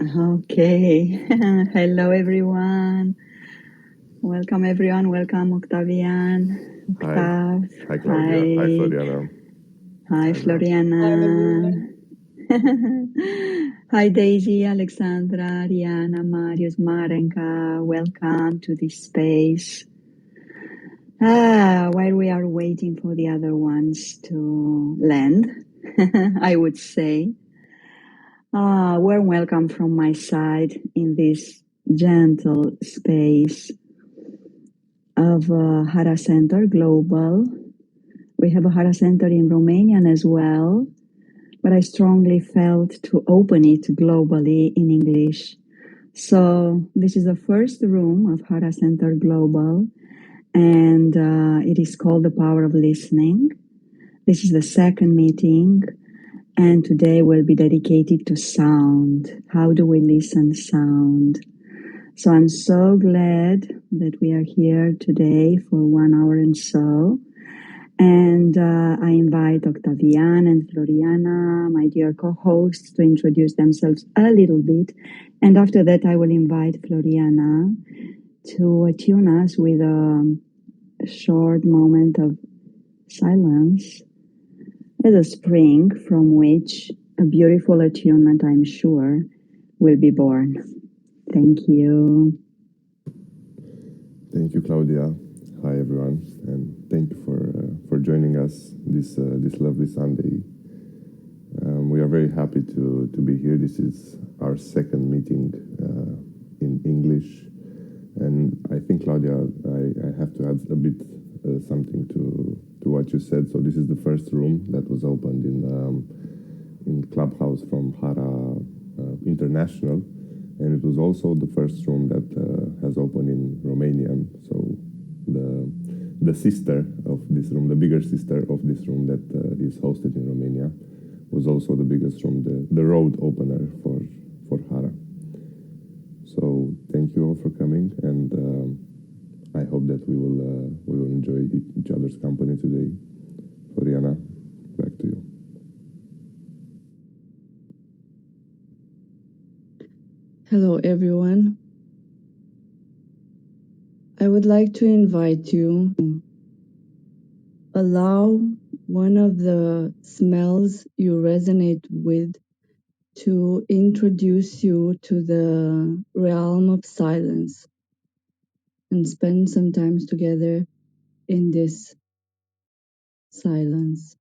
Okay. Hello, everyone. Welcome, everyone. Welcome, Octavian, Hi. Octav. Hi, Claudia. Hi, Hi. Floriana. Hi, Hi, Vla. Floriana. Hi, Daisy, Alexandra, Rihanna, Marius, Marenka. Welcome to this space. While we are waiting for the other ones to land, I would say. Warm welcome from my side in this gentle space of Hara Center Global. We have a Hara Center in Romanian as well, but I strongly felt to open it globally in English. So this is the first room of Hara Center Global, and it is called The Power of Listening. This is the second meeting, and today will be dedicated to sound. How do we listen sound? So I'm so glad that we are here today for 1 hour and so. And I invite Octavian and Floriana, my dear co-hosts, to introduce themselves a little bit. And after that, I will invite Floriana to attune us with a short moment of silence as a spring from which a beautiful attunement, I'm sure, will be born. Thank you. Thank you, Claudia. Hi, everyone, and thank you for joining us this lovely Sunday. We are very happy to be here. This is our second meeting in English, and I think, Claudia, I have to add a bit something to what you said. So this is the first room that was opened in Clubhouse from Hara International, and it was also the first room that has opened in Romanian. So the sister of this room, the bigger sister of this room that is hosted in Romania, was also the biggest room, the road opener for Hara. So thank you all for coming, and I hope that we will enjoy each other's company today. Floriana, back to you. Hello, everyone. I would like to invite you to allow one of the smells you resonate with to introduce you to the realm of silence and spend some time together in this silence.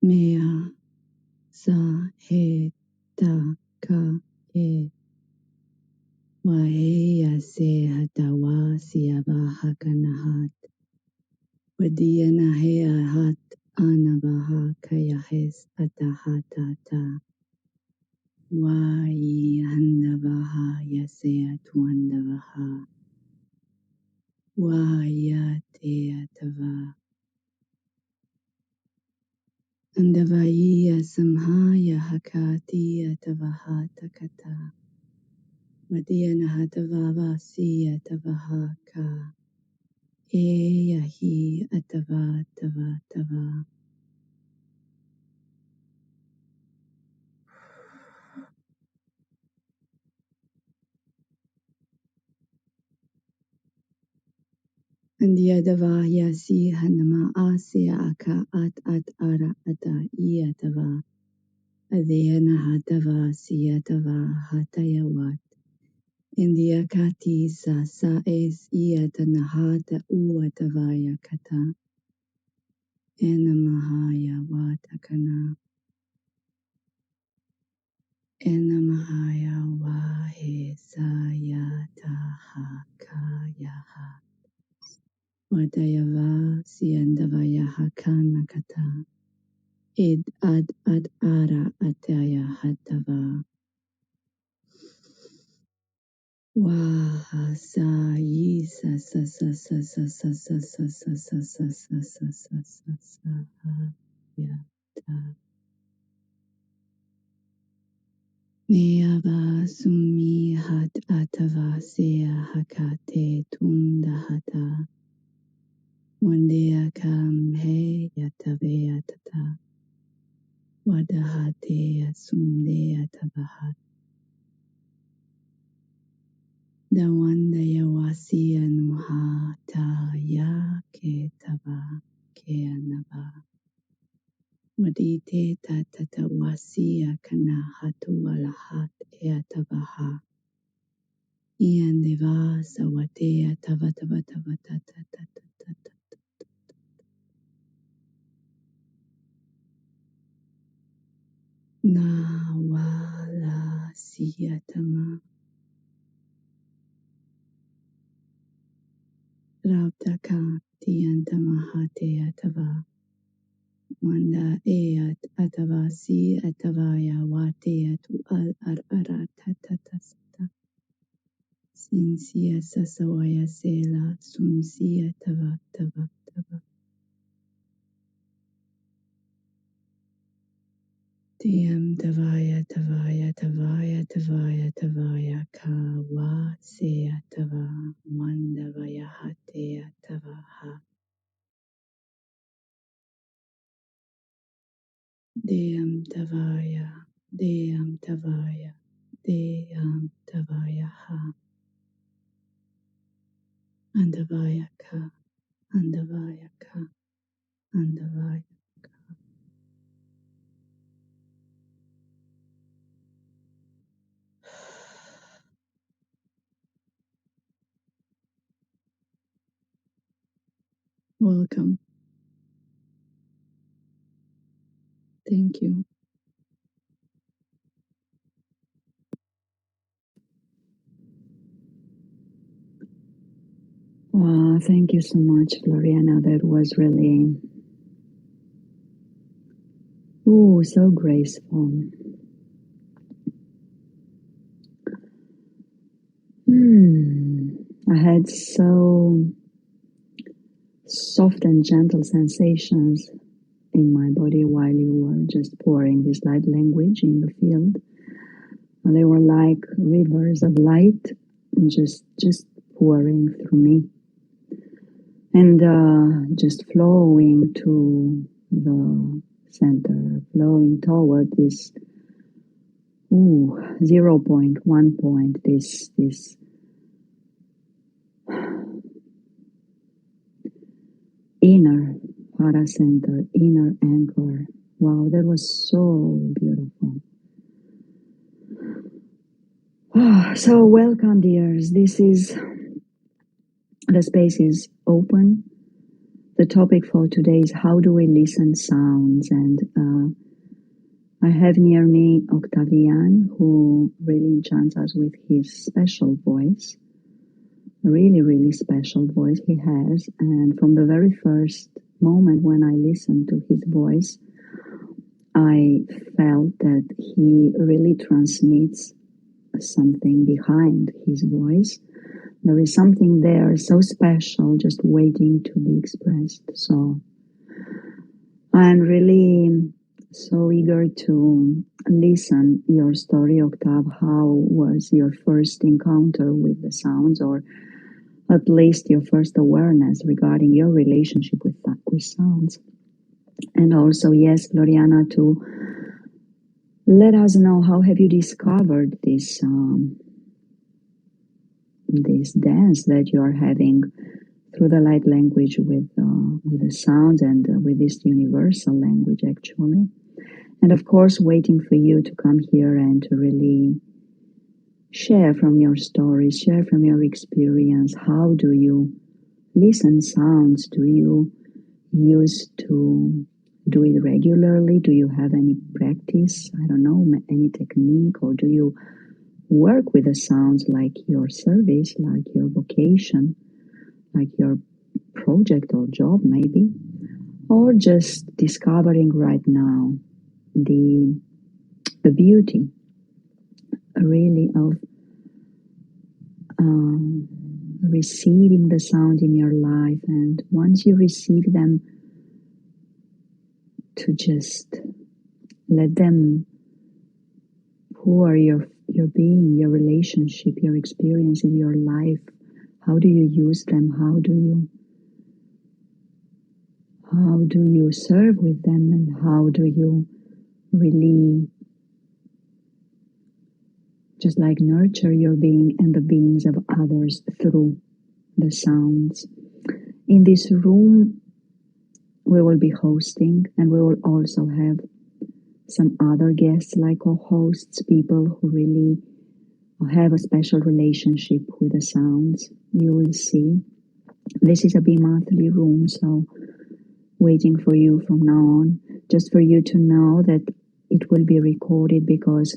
Mea sa he ta ka e wa he ya se hatawa siaba hakanahat wadiana he hat anabaha kayahes atahatata. Wai handavaha yasea tuandavaha. Waya teatava. Andavaya samhaya hakati atavaha takata. Vadiana hatavava siya tavaha ka. Eyahi atava tava tava. Andiadava yasi hanama asya aka at ara ata iatava. Adhyana hatava siyatava hatayawat. India kati sa es iatanahata uatavaya kata. Enamahaya watakana. Enamahaya wahe sayataha kayaha. Wadayava siandavaya hakanakata. Id ad ara ataya hatava. Waha sa yisa sa sa sa sa sa sa sa sa sa sa sa sa sa sa sa yata. Neava sumi hat atava sea hakate tundahata. Wandea kam he yatave atata. Wadahate asumde atabahat. Dawandaya wasi anuha ta ya ke tava ke anava. Wadite tatata wasi akana hatu walahat e atabaha. Ian deva sawate atava tava tava tata tata tata. Na wala siyatama. Rabdaka tiyantamahate atava. Wanda eat atavasi atavaya wate atu al aratatasata. Sinsia sasawaya sela sunsia tava tava tava. Tiyam tavaya tavaya tavaya tavaya tavaya kawa se atava. Wandavaya hate atavaha. Deyam Tavaya, Deyam Tavaya, Deyam Tavaya Ha, Andavaya Ka, Andavaya Ka, Andavaya. Welcome. Thank you. Wow, thank you so much, Floriana. That was really, so graceful. I had so soft and gentle sensations in my body while you were just pouring this light language in the field. And they were like rivers of light just pouring through me and just flowing to the center, flowing toward this 0 point, 1 point, this inner Hara center, inner anchor. Wow, that was so beautiful. So welcome, dears. This is the space is open. The topic for today is how do we listen sounds, and I have near me Octavian, who really enchants us with his special voice, really, really special voice he has. And from the very first moment when I listened to his voice, I felt that he really transmits something behind his voice. There is something there so special just waiting to be expressed. So I'm really so eager to listen your story, Octav. How was your first encounter with the sounds, or at least your first awareness regarding your relationship with sounds? And also, yes, Floriana, to let us know how have you discovered this dance that you are having through the light language with the sounds and with this universal language, actually. And of course, waiting for you to come here and to really share from your story, share from your experience. How do you listen sounds? Do you use to do it regularly? Do you have any practice? I don't know, any technique, or do you work with the sounds like your service, like your vocation, like your project or job maybe, or just discovering right now the beauty really of receiving the sound in your life, and once you receive them, to just let them pour your being, your relationship, your experience in your life. How do you use them? How do you serve with them, and how do you really just like nurture your being and the beings of others through the sounds? In this room, we will be hosting, and we will also have some other guests like co-hosts, people who really have a special relationship with the sounds. You will see. This is a bi-monthly room, so waiting for you from now on, just for you to know that it will be recorded, because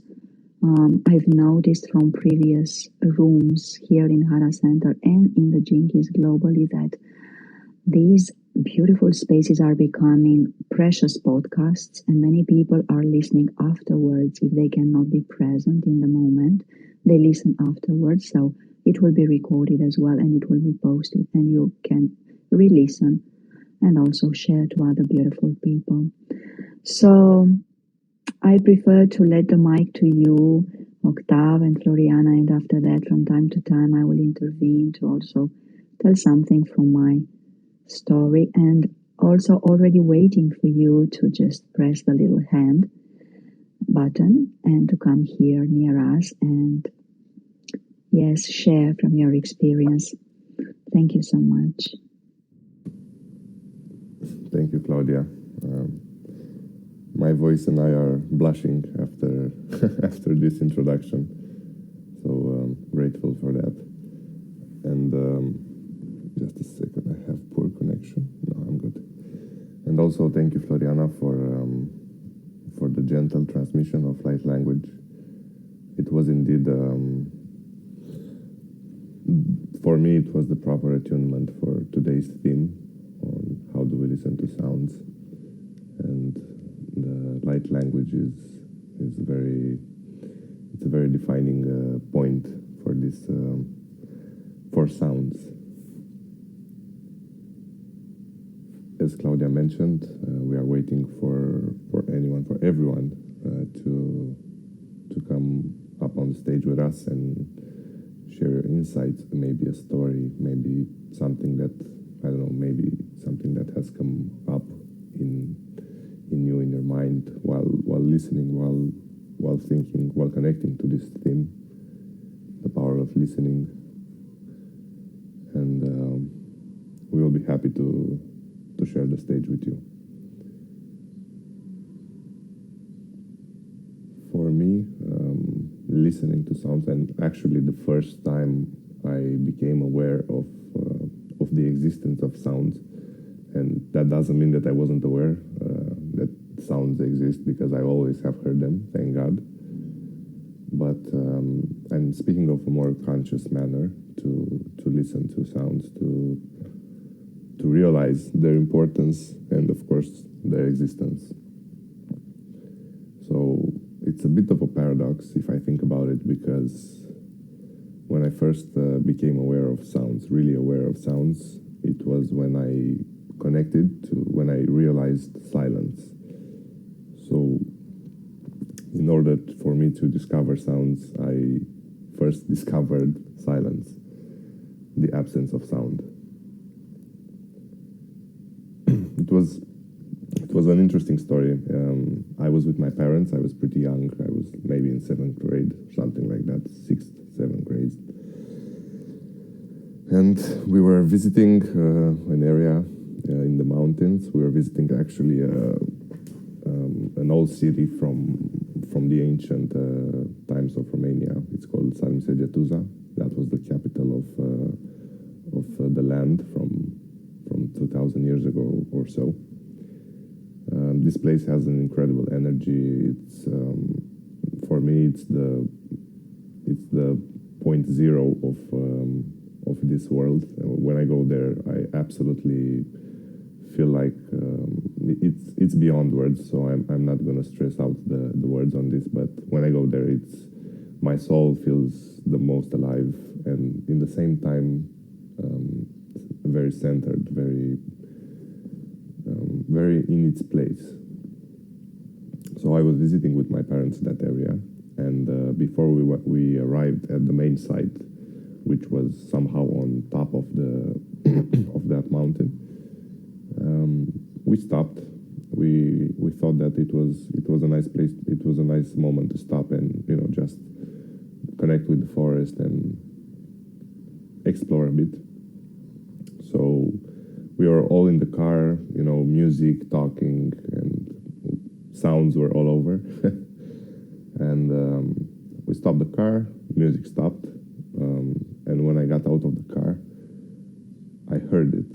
I've noticed from previous rooms here in Hara Center and in the Jinkies globally that these beautiful spaces are becoming precious podcasts, and many people are listening afterwards. If they cannot be present in the moment, they listen afterwards. So it will be recorded as well, and it will be posted, and you can re-listen and also share to other beautiful people. So I prefer to let the mic to you, Octav and Floriana, and after that, from time to time, I will intervene to also tell something from my story, and also already waiting for you to just press the little hand button and to come here near us and yes, share from your experience. Thank you so much. Thank you, Claudia. My voice and I are blushing after after this introduction, so grateful for that. And just a second, I have poor connection. No, I'm good. And also thank you, Floriana, for the gentle transmission of light language. It was indeed, for me, it was the proper attunement for today's theme on how do we listen to sounds. And the light language is it's a very defining point for this for sounds. As Claudia mentioned, we are waiting for everyone to come up on the stage with us and share your insights, maybe a story, maybe something that, I don't know, maybe something that has come up in you, in your mind, while listening, while thinking, while connecting to this theme, the power of listening. And we will be happy to share the stage with you. For me, listening to sounds, and actually the first time I became aware of the existence of sounds, and that doesn't mean that I wasn't aware that sounds exist, because I always have heard them, thank God. But I'm speaking of a more conscious manner to listen to sounds, to realize their importance and, of course, their existence. So it's a bit of a paradox if I think about it, because when I first became aware of sounds, really aware of sounds, it was when I when I realized silence. So in order for me to discover sounds, I first discovered silence, the absence of sound. It was an interesting story. I was with my parents. I was pretty young. I was maybe in 7th grade, something like that, 6th, 7th grade. And we were visiting an area in the mountains. We were visiting actually an old city from the ancient times of Romania. It's called Ciocîrlan. That was the capital of the land from 2,000 years ago or so. this place has an incredible energy. It's for me, it's the point zero of this world. When I go there, I absolutely feel like it's beyond words. So I'm not gonna stress out the words on this. But when I go there, my soul feels the most alive, and in the same time, very centered, very in its place. So I was visiting with my parents that area, and before we arrived at the main site, which was somehow on top of the of that mountain, we stopped. We thought that it was a nice place. It was a nice moment to stop and just connect with the forest and explore a bit. So we were all in the car, music, talking, and sounds were all over. And we stopped the car, music stopped, and when I got out of the car, I heard it.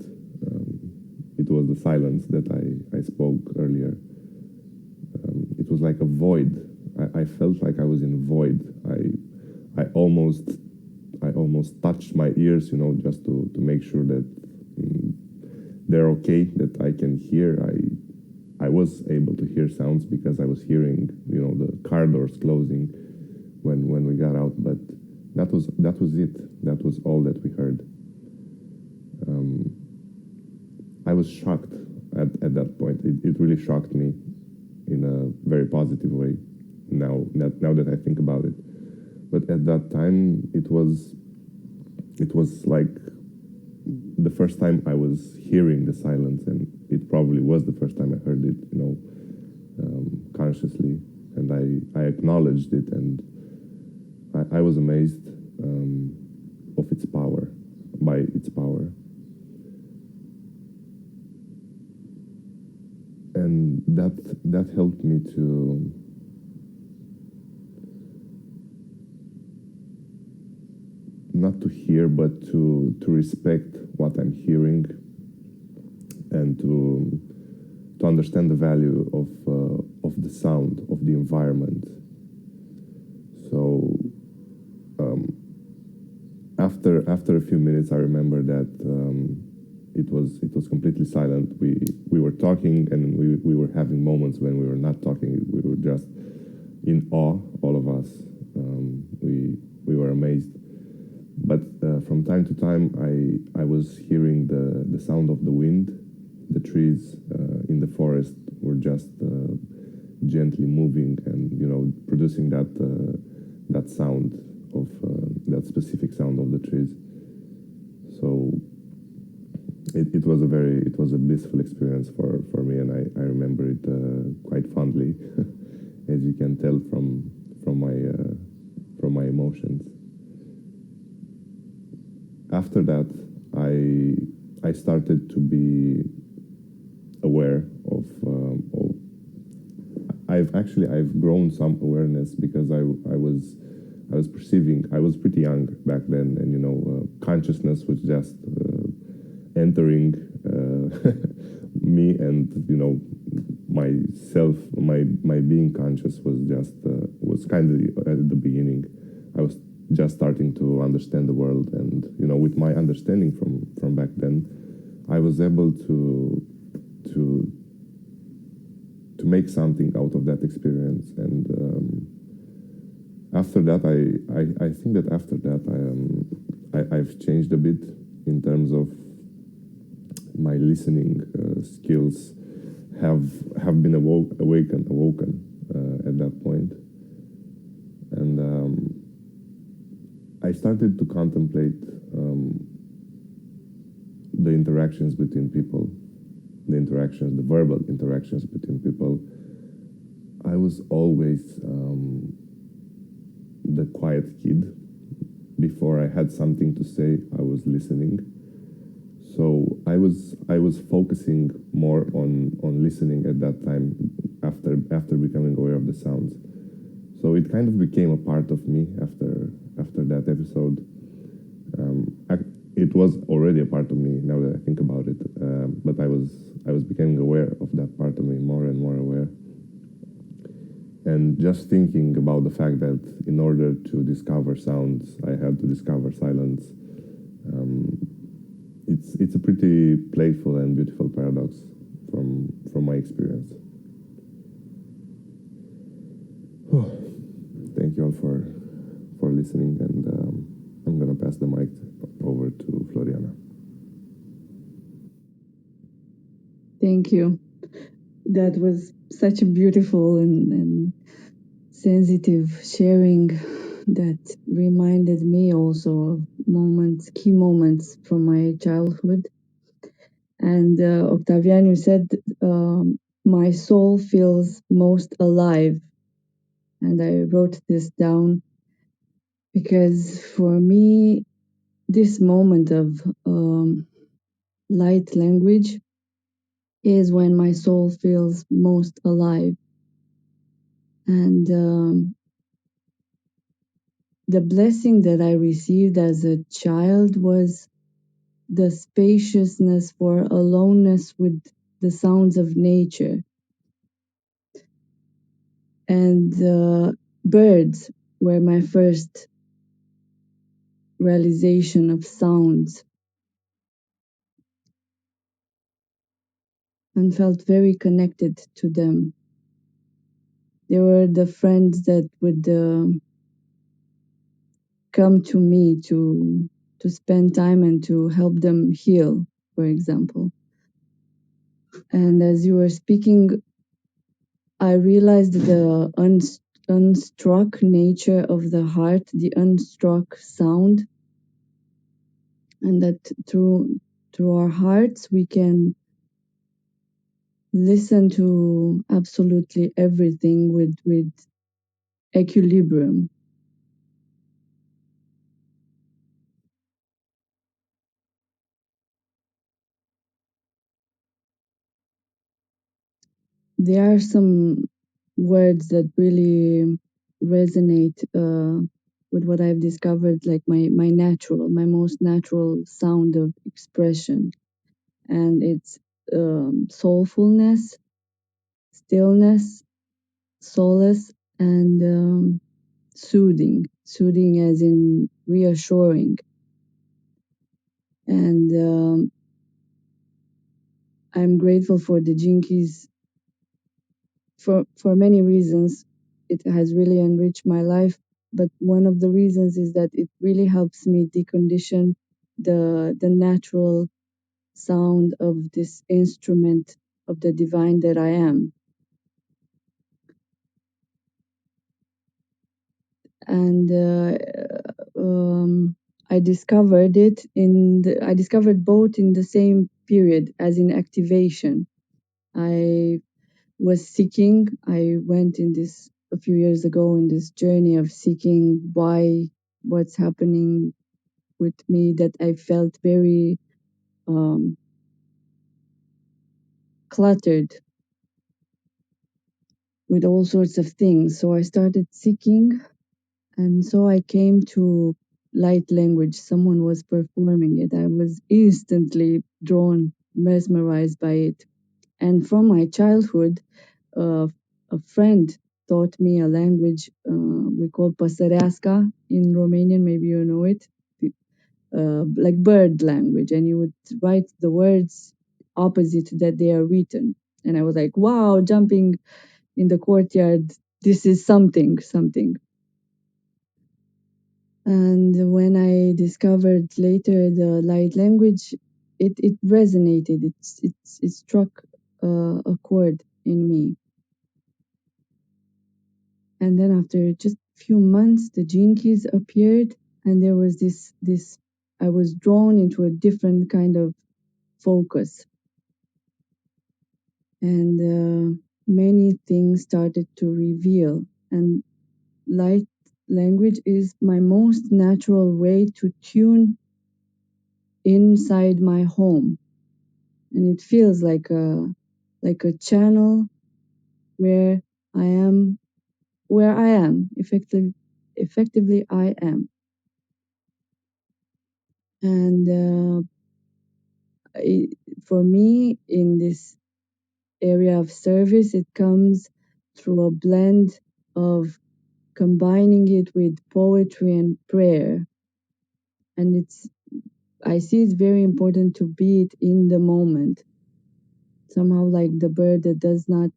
It was the silence that I spoke earlier. It was like a void. I felt like I was in a void. I almost touched my ears, just to make sure that they're okay, that I can hear. I was able to hear sounds because I was hearing, the car doors closing when we got out. But that was it. That was all that we heard. I was shocked at that point. It really shocked me in a very positive way. Now that I think about it, but at that time it was like the first time I was hearing the silence, and it probably was the first time I heard it, consciously, and I acknowledged it, and I was amazed of its power, by its power. And that helped me to not to hear, but to respect what I'm hearing, and to understand the value of the sound, of the environment. So after a few minutes, I remember that it was completely silent. We were talking, and we were having moments when we were not talking. We were just in awe, all of us. We were amazed. But from time to time, I was hearing the sound of the wind. The trees in the forest were just gently moving, and producing that sound of that specific sound of the trees. So it was a blissful experience for me, and I remember it quite fondly, as you can tell from my emotions. After that, I started to be aware of I've grown some awareness, because I was perceiving. I was pretty young back then, and consciousness was just entering me, and myself, my being conscious was kind of at the beginning. I was just starting to understand the world, and with my understanding from back then, I was able to make something out of that experience. And after that, I think that after that I've changed a bit in terms of my listening skills have been awoken at that point. And I started to contemplate the interactions between people, the verbal interactions between people. I was always the quiet kid. Before I had something to say, I was listening. So I was focusing more on listening at that time, after becoming aware of the sounds. So it kind of became a part of me after that episode. It was already a part of me, now that I think about it, but I I was becoming aware of that part of me, more and more aware. And just thinking about the fact that in order to discover sounds, I had to discover silence. It's a pretty playful and beautiful paradox from my experience. Thank you all for listening, and I'm gonna pass the mic over to Floriana. Thank you. That was such a beautiful and sensitive sharing that reminded me also of key moments from my childhood. And Octavian, you said, my soul feels most alive. And I wrote this down because for me, this moment of light language is when my soul feels most alive. And the blessing that I received as a child was the spaciousness for aloneness with the sounds of nature. And birds were my first realization of sounds, and felt very connected to them. They were the friends that would come to me to spend time and to help them heal, for example. And as you were speaking, I realized the unstruck nature of the heart, the unstruck sound, and that through our hearts we can listen to absolutely everything with equilibrium. There are some words that really resonate with what I've discovered, like my most natural sound of expression, and it's soulfulness, stillness, solace, and soothing as in reassuring. And I'm grateful for the Jinkies for many reasons. It has really enriched my life, but one of the reasons is that it really helps me decondition the natural sound of this instrument of the divine that I am. And I discovered I discovered both in the same period as in activation. I was seeking. I went in this a few years ago in this journey of seeking what's happening with me, that I felt very cluttered with all sorts of things. So I started seeking, and so I came to light language. Someone was performing it. I was instantly drawn, mesmerized by it. And from my childhood, a friend taught me a language we call păsărească in Romanian. Maybe you know it, like bird language. And you would write the words opposite that they are written. And I was like, wow, jumping in the courtyard. This is something. And when I discovered later the light language, it resonated. It struck a chord in me. And then after just a few months, the gene keys appeared, and there was this. I was drawn into a different kind of focus, and many things started to reveal. And light language is my most natural way to tune inside my home, and it feels like a channel where I am, effectively I am. And it, for me, in this area of service, it comes through a blend of combining it with poetry and prayer. And I see it's very important to be it in the moment. Somehow like the bird that does not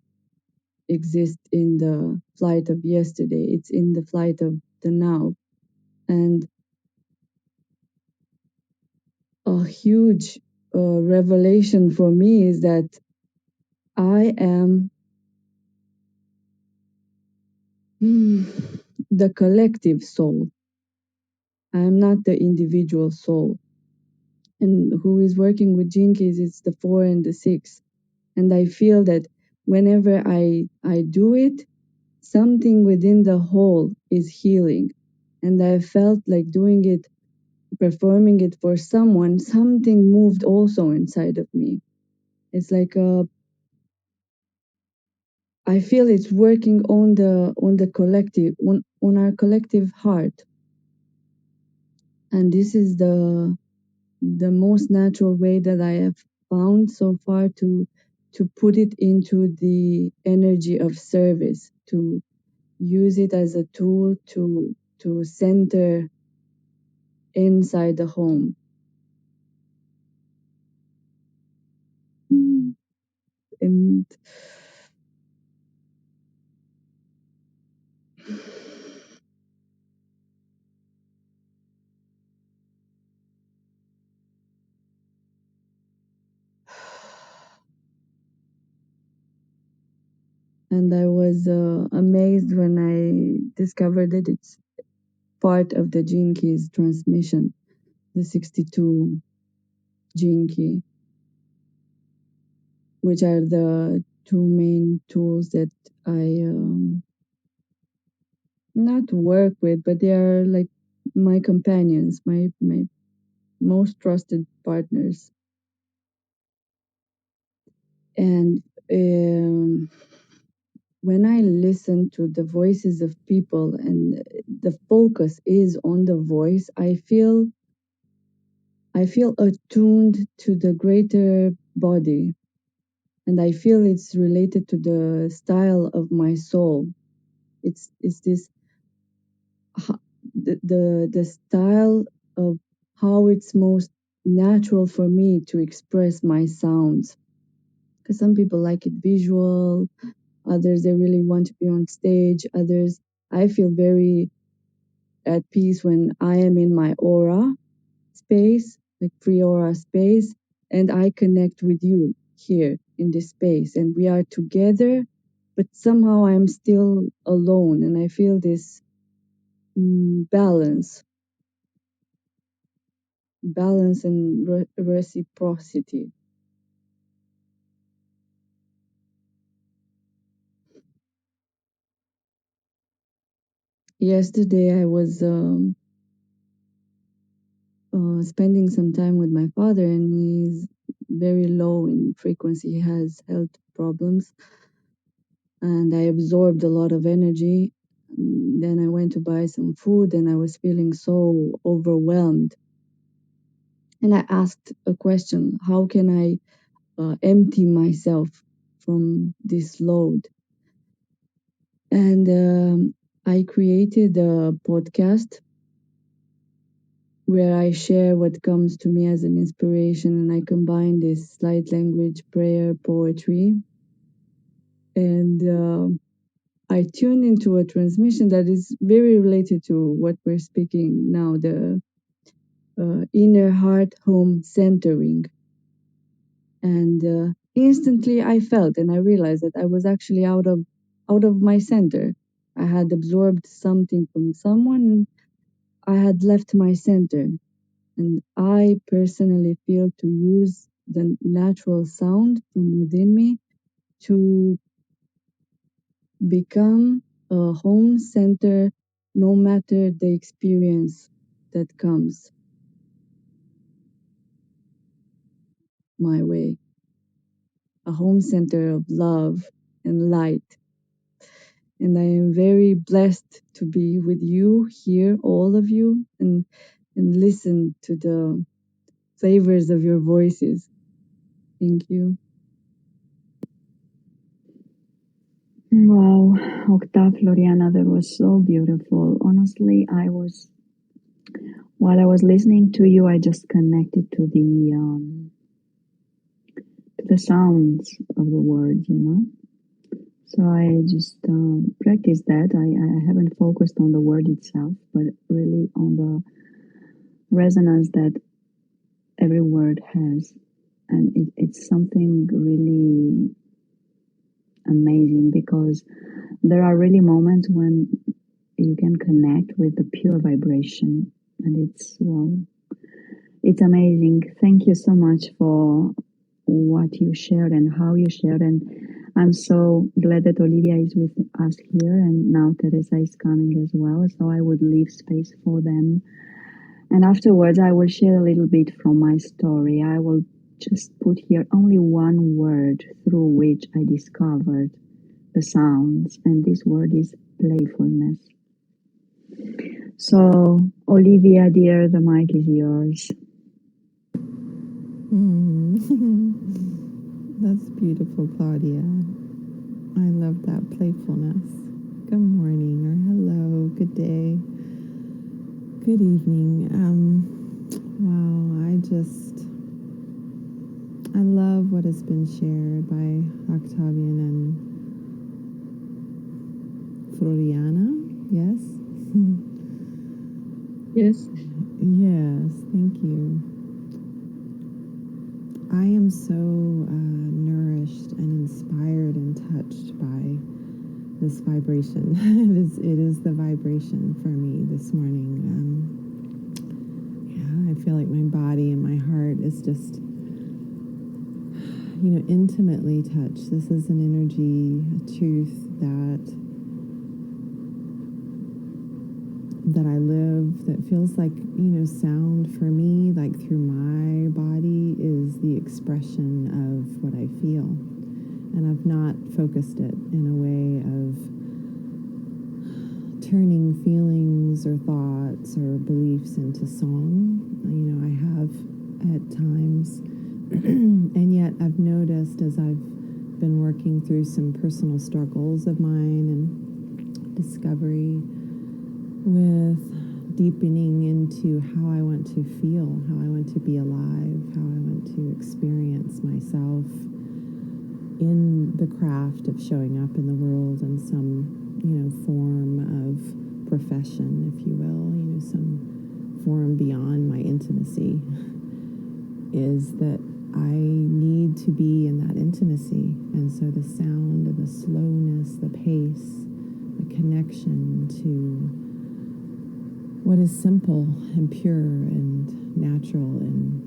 exist in the flight of yesterday. It's in the flight of the now. And a huge revelation for me is that I am the collective soul. I am not the individual soul. And who is working with Gene Keys, it's the 4 and the 6. And I feel that whenever I do it, something within the whole is healing. And I felt like doing it, performing it for someone, something moved also inside of me. It's like I feel it's working on the collective, on our collective heart. And this is the most natural way that I have found so far to put it into the energy of service, to use it as a tool to center inside the home. And I was amazed when I discovered that it's part of the Gene Keys transmission, the 62 Gene Key, which are the two main tools that I not work with, but they are like my companions, my most trusted partners. And when I listen to the voices of people and the focus is on the voice, I feel attuned to the greater body, and I feel it's related to the style of my soul. It's this the style of how it's most natural for me to express my sounds. Because some people like it visual, others they really want to be on stage, others I feel very at peace when I am in my aura space, like free aura space, and I connect with you here in this space, and we are together, but somehow I'm still alone, and I feel this balance and reciprocity. Yesterday I was spending some time with my father, and he's very low in frequency. He has health problems, and I absorbed a lot of energy. Then I went to buy some food, and I was feeling so overwhelmed. And I asked a question: how can I empty myself from this load? And I created a podcast where I share what comes to me as an inspiration, and I combine this light language, prayer, poetry, and I tune into a transmission that is very related to what we're speaking now, the inner heart home centering. And instantly I felt and I realized that I was actually out of my center. I had absorbed something from someone, and I had left my center. And I personally feel to use the natural sound from within me to become a home center, no matter the experience that comes my way. A home center of love and light. And I am very blessed to be with you here, all of you, and listen to the flavors of your voices. Thank you. Wow, Octav, Floriana, that was so beautiful. Honestly, while I was listening to you, I just connected to the sounds of the word, you know. So I just practiced that. I haven't focused on the word itself, but really on the resonance that every word has. And it's something really amazing because there are really moments when you can connect with the pure vibration. And it's, wow, it's amazing. Thank you so much for what you shared and how you shared. And I'm so glad that Olivia is with us here, and now Teresa is coming as well. So I would leave space for them. And afterwards, I will share a little bit from my story. I will just put here only one word through which I discovered the sounds, and this word is playfulness. So, Olivia, dear, the mic is yours. That's beautiful, Claudia. I love that playfulness. Good morning, or hello, good day, good evening. Wow, I love what has been shared by Octavian and Floriana. Yes? Yes. Yes, thank you. I am so nourished and inspired and touched by this vibration. It is the vibration for me this morning. Yeah, I feel like my body and my heart is just, intimately touched. This is an energy, a truth that I live, that feels like, sound for me, like through my body, is the expression of what I feel. And I've not focused it in a way of turning feelings or thoughts or beliefs into song. I have at times, and yet I've noticed as I've been working through some personal struggles of mine and discovery with deepening into how I want to feel, how I want to be alive, how I want to experience myself in the craft of showing up in the world in some, form of profession, if you will, some form beyond my intimacy, is that I need to be in that intimacy. And so the sound and the slowness, the pace, the connection to what is simple and pure and natural and,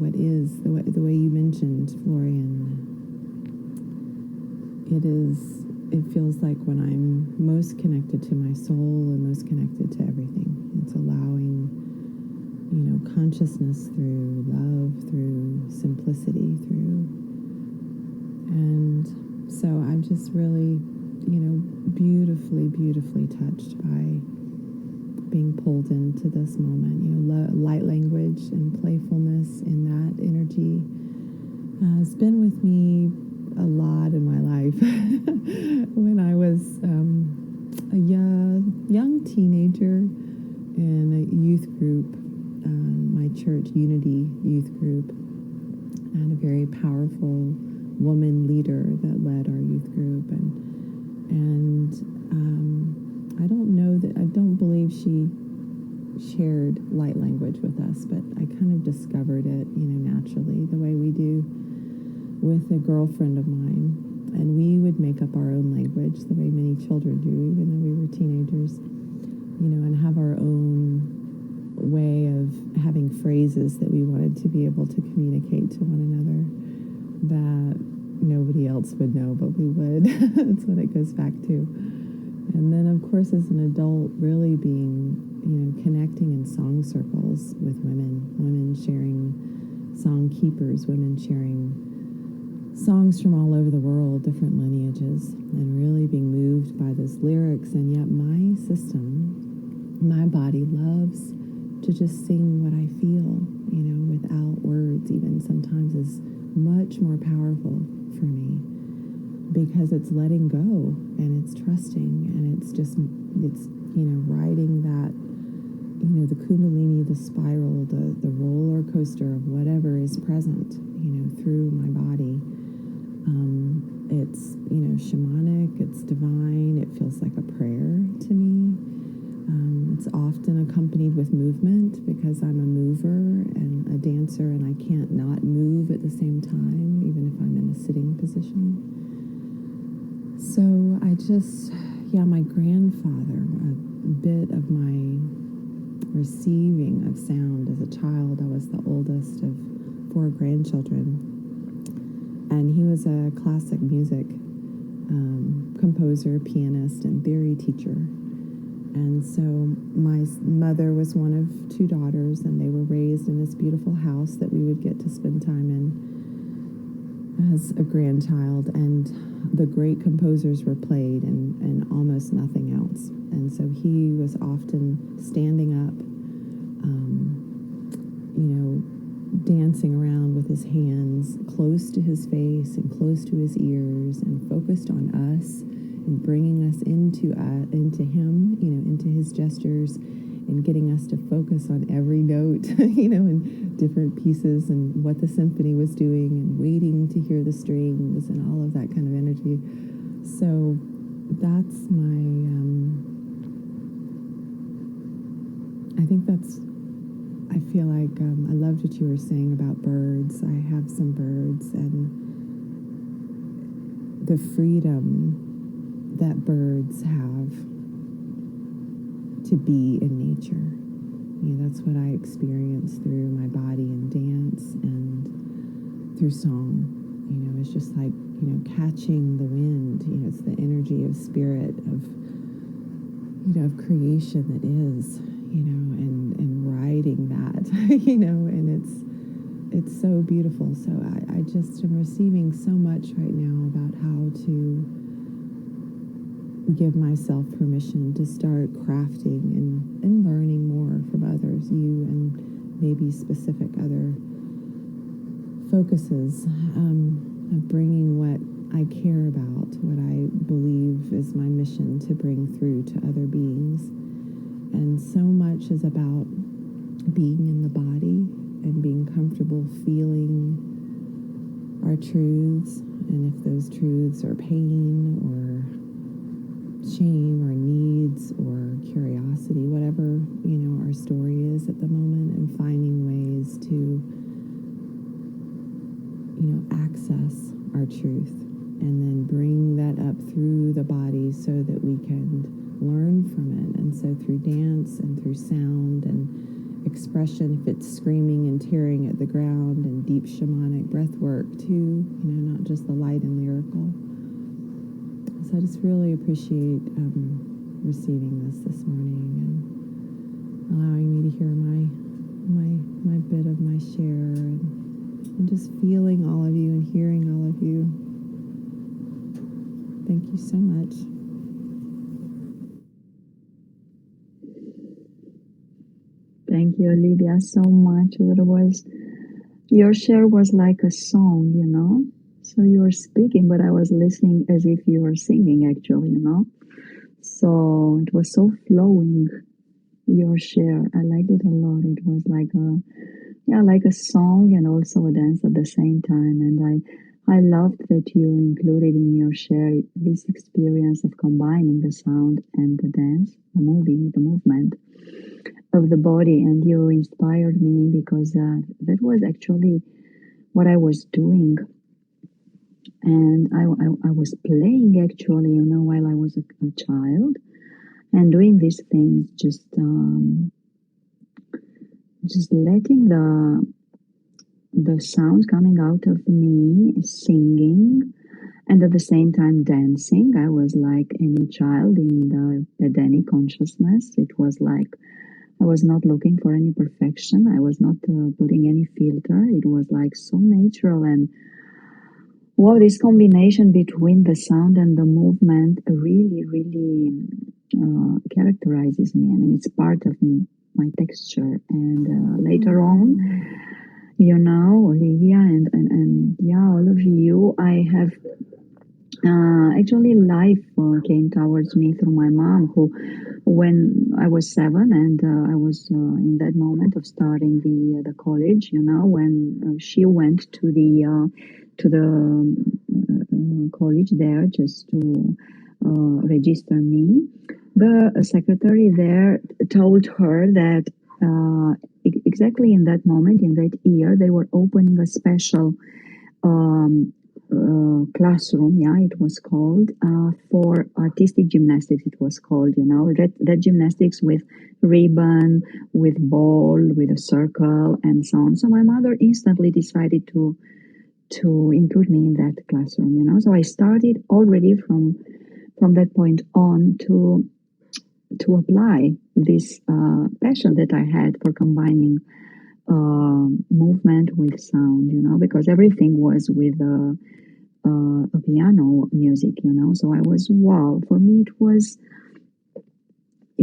what is, the way you mentioned, Florian, it feels like when I'm most connected to my soul and most connected to everything. It's allowing, consciousness through love, through simplicity, and so I'm just really, beautifully, beautifully touched by being pulled into this moment. Light language and playfulness in that energy has been with me a lot in my life. When I was a young teenager in a youth group, my church Unity youth group, and a very powerful woman leader that led our youth group, and I don't believe she shared light language with us, but I kind of discovered it, naturally, the way we do with a girlfriend of mine. And we would make up our own language the way many children do, even though we were teenagers, and have our own way of having phrases that we wanted to be able to communicate to one another that nobody else would know, but we would. That's what it goes back to. And then, of course, as an adult, really being, connecting in song circles with women sharing song keepers, women sharing songs from all over the world, different lineages, and really being moved by those lyrics. And yet my system, my body loves to just sing what I feel, without words even sometimes is much more powerful for me, because it's letting go and it's trusting and it's riding that, the kundalini, the spiral, the roller coaster of whatever is present, through my body. It's, shamanic, it's divine, it feels like a prayer to me. It's often accompanied with movement because I'm a mover and a dancer, and I can't not move at the same time, even if I'm in a sitting position. So my grandfather, a bit of my receiving of sound as a child. I was the oldest of 4 grandchildren, and he was a classic music composer, pianist, and theory teacher. And so my mother was one of 2 daughters, and they were raised in this beautiful house that we would get to spend time in as a grandchild. And the great composers were played and almost nothing else. And so he was often standing up, dancing around with his hands close to his face and close to his ears and focused on us and bringing us into him, into his gestures and getting us to focus on every note, and different pieces and what the symphony was doing and waiting to hear the strings and all of that kind of energy. So that's I feel like I loved what you were saying about birds. I have some birds, and the freedom that birds have to be in nature. That's what I experience through my body and dance and through song. It's just like, catching the wind. It's the energy of spirit, of creation that is, and riding that, and it's so beautiful. So I just am receiving so much right now about how to give myself permission to start crafting and learning more from others, you and maybe specific other focuses, of bringing what I care about, what I believe is my mission to bring through to other beings. And so much is about being in the body and being comfortable feeling our truths, and if those truths are pain or shame or needs or curiosity, whatever, our story is at the moment, and finding ways to, access our truth and then bring that up through the body so that we can learn from it. And so through dance and through sound and expression, if it's screaming and tearing at the ground, and deep shamanic breath work too, not just the light and lyrical. So I just really appreciate receiving this morning and allowing me to hear my bit of my share, and just feeling all of you and hearing all of you. Thank you so much. Thank you, Olivia, so much. Your share was like a song, So you were speaking, but I was listening as if you were singing, actually, So it was so flowing, your share. I liked it a lot. It was like a song and also a dance at the same time. And I loved that you included in your share this experience of combining the sound and the dance, the movement of the body. And you inspired me because that was actually what I was doing. And I was playing, actually, while I was a child, and doing these things, just letting the sound coming out of me, singing, and at the same time dancing. I was like any child in the Edenic consciousness. It was like I was not looking for any perfection. I was not putting any filter. It was like so natural. And wow, this combination between the sound and the movement really, really characterizes me. I mean, it's part of my texture. And later on, you know, Olivia and yeah, all of you, I have actually life came towards me through my mom, who, when I was 7 and I was in that moment of starting the college, you know, when she went to the college there just to register me, the secretary there told her that exactly in that moment, in that year, they were opening a special um, classroom, yeah, it was called, for artistic gymnastics. It was called, you know, that gymnastics with ribbon, with ball, with a circle, and so on. So my mother instantly decided to include me in that classroom, you know. So I started already from that point on to apply this passion that I had for combining movement with sound, you know, because everything was with a piano music, you know. So I was, wow, for me it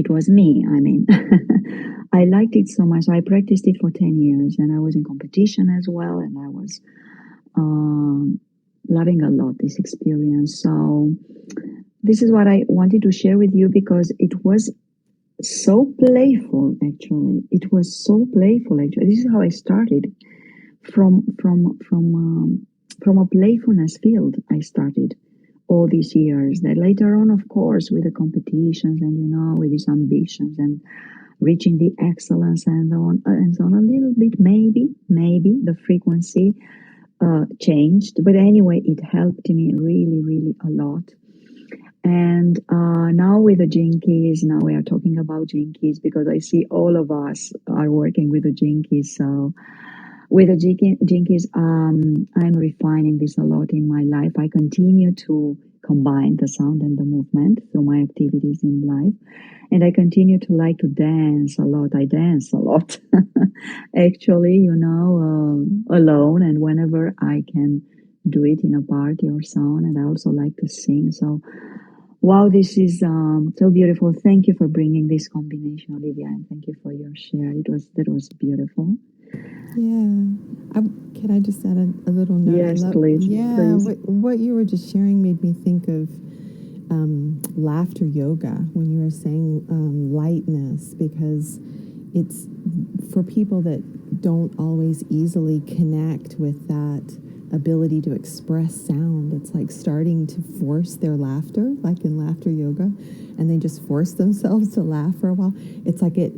was me. I mean, I liked it so much. So I practiced it for 10 years and I was in competition as well. And I was loving a lot this experience. So this is what I wanted to share with you because it was so playful, actually. It was so playful, actually. This is how I started from a playfulness field. I started all these years. That later on, of course, with the competitions and, you know, with these ambitions and reaching the excellence and so on, a little bit, maybe the frequency changed. But anyway, it helped me really, really a lot. And now with the Jinkies, now we are talking about Jinkies because I see all of us are working with the Jinkies. So with the Jinkies, I'm refining this a lot in my life. I continue to combine the sound and the movement through my activities in life. And I continue to like to dance a lot. I dance a lot, actually, you know, alone and whenever I can do it in a party or so on. And I also like to sing. So, wow, this is so beautiful. Thank you for bringing this combination, Olivia, and thank you for your share. That was beautiful. Yeah. Can I just add a little note? Yes, please. Yeah, Please. what you were just sharing made me think of laughter yoga when you were saying lightness, because it's for people that don't always easily connect with that ability to express sound. It's like starting to force their laughter, like in laughter yoga, and they just force themselves to laugh for a while. It's like it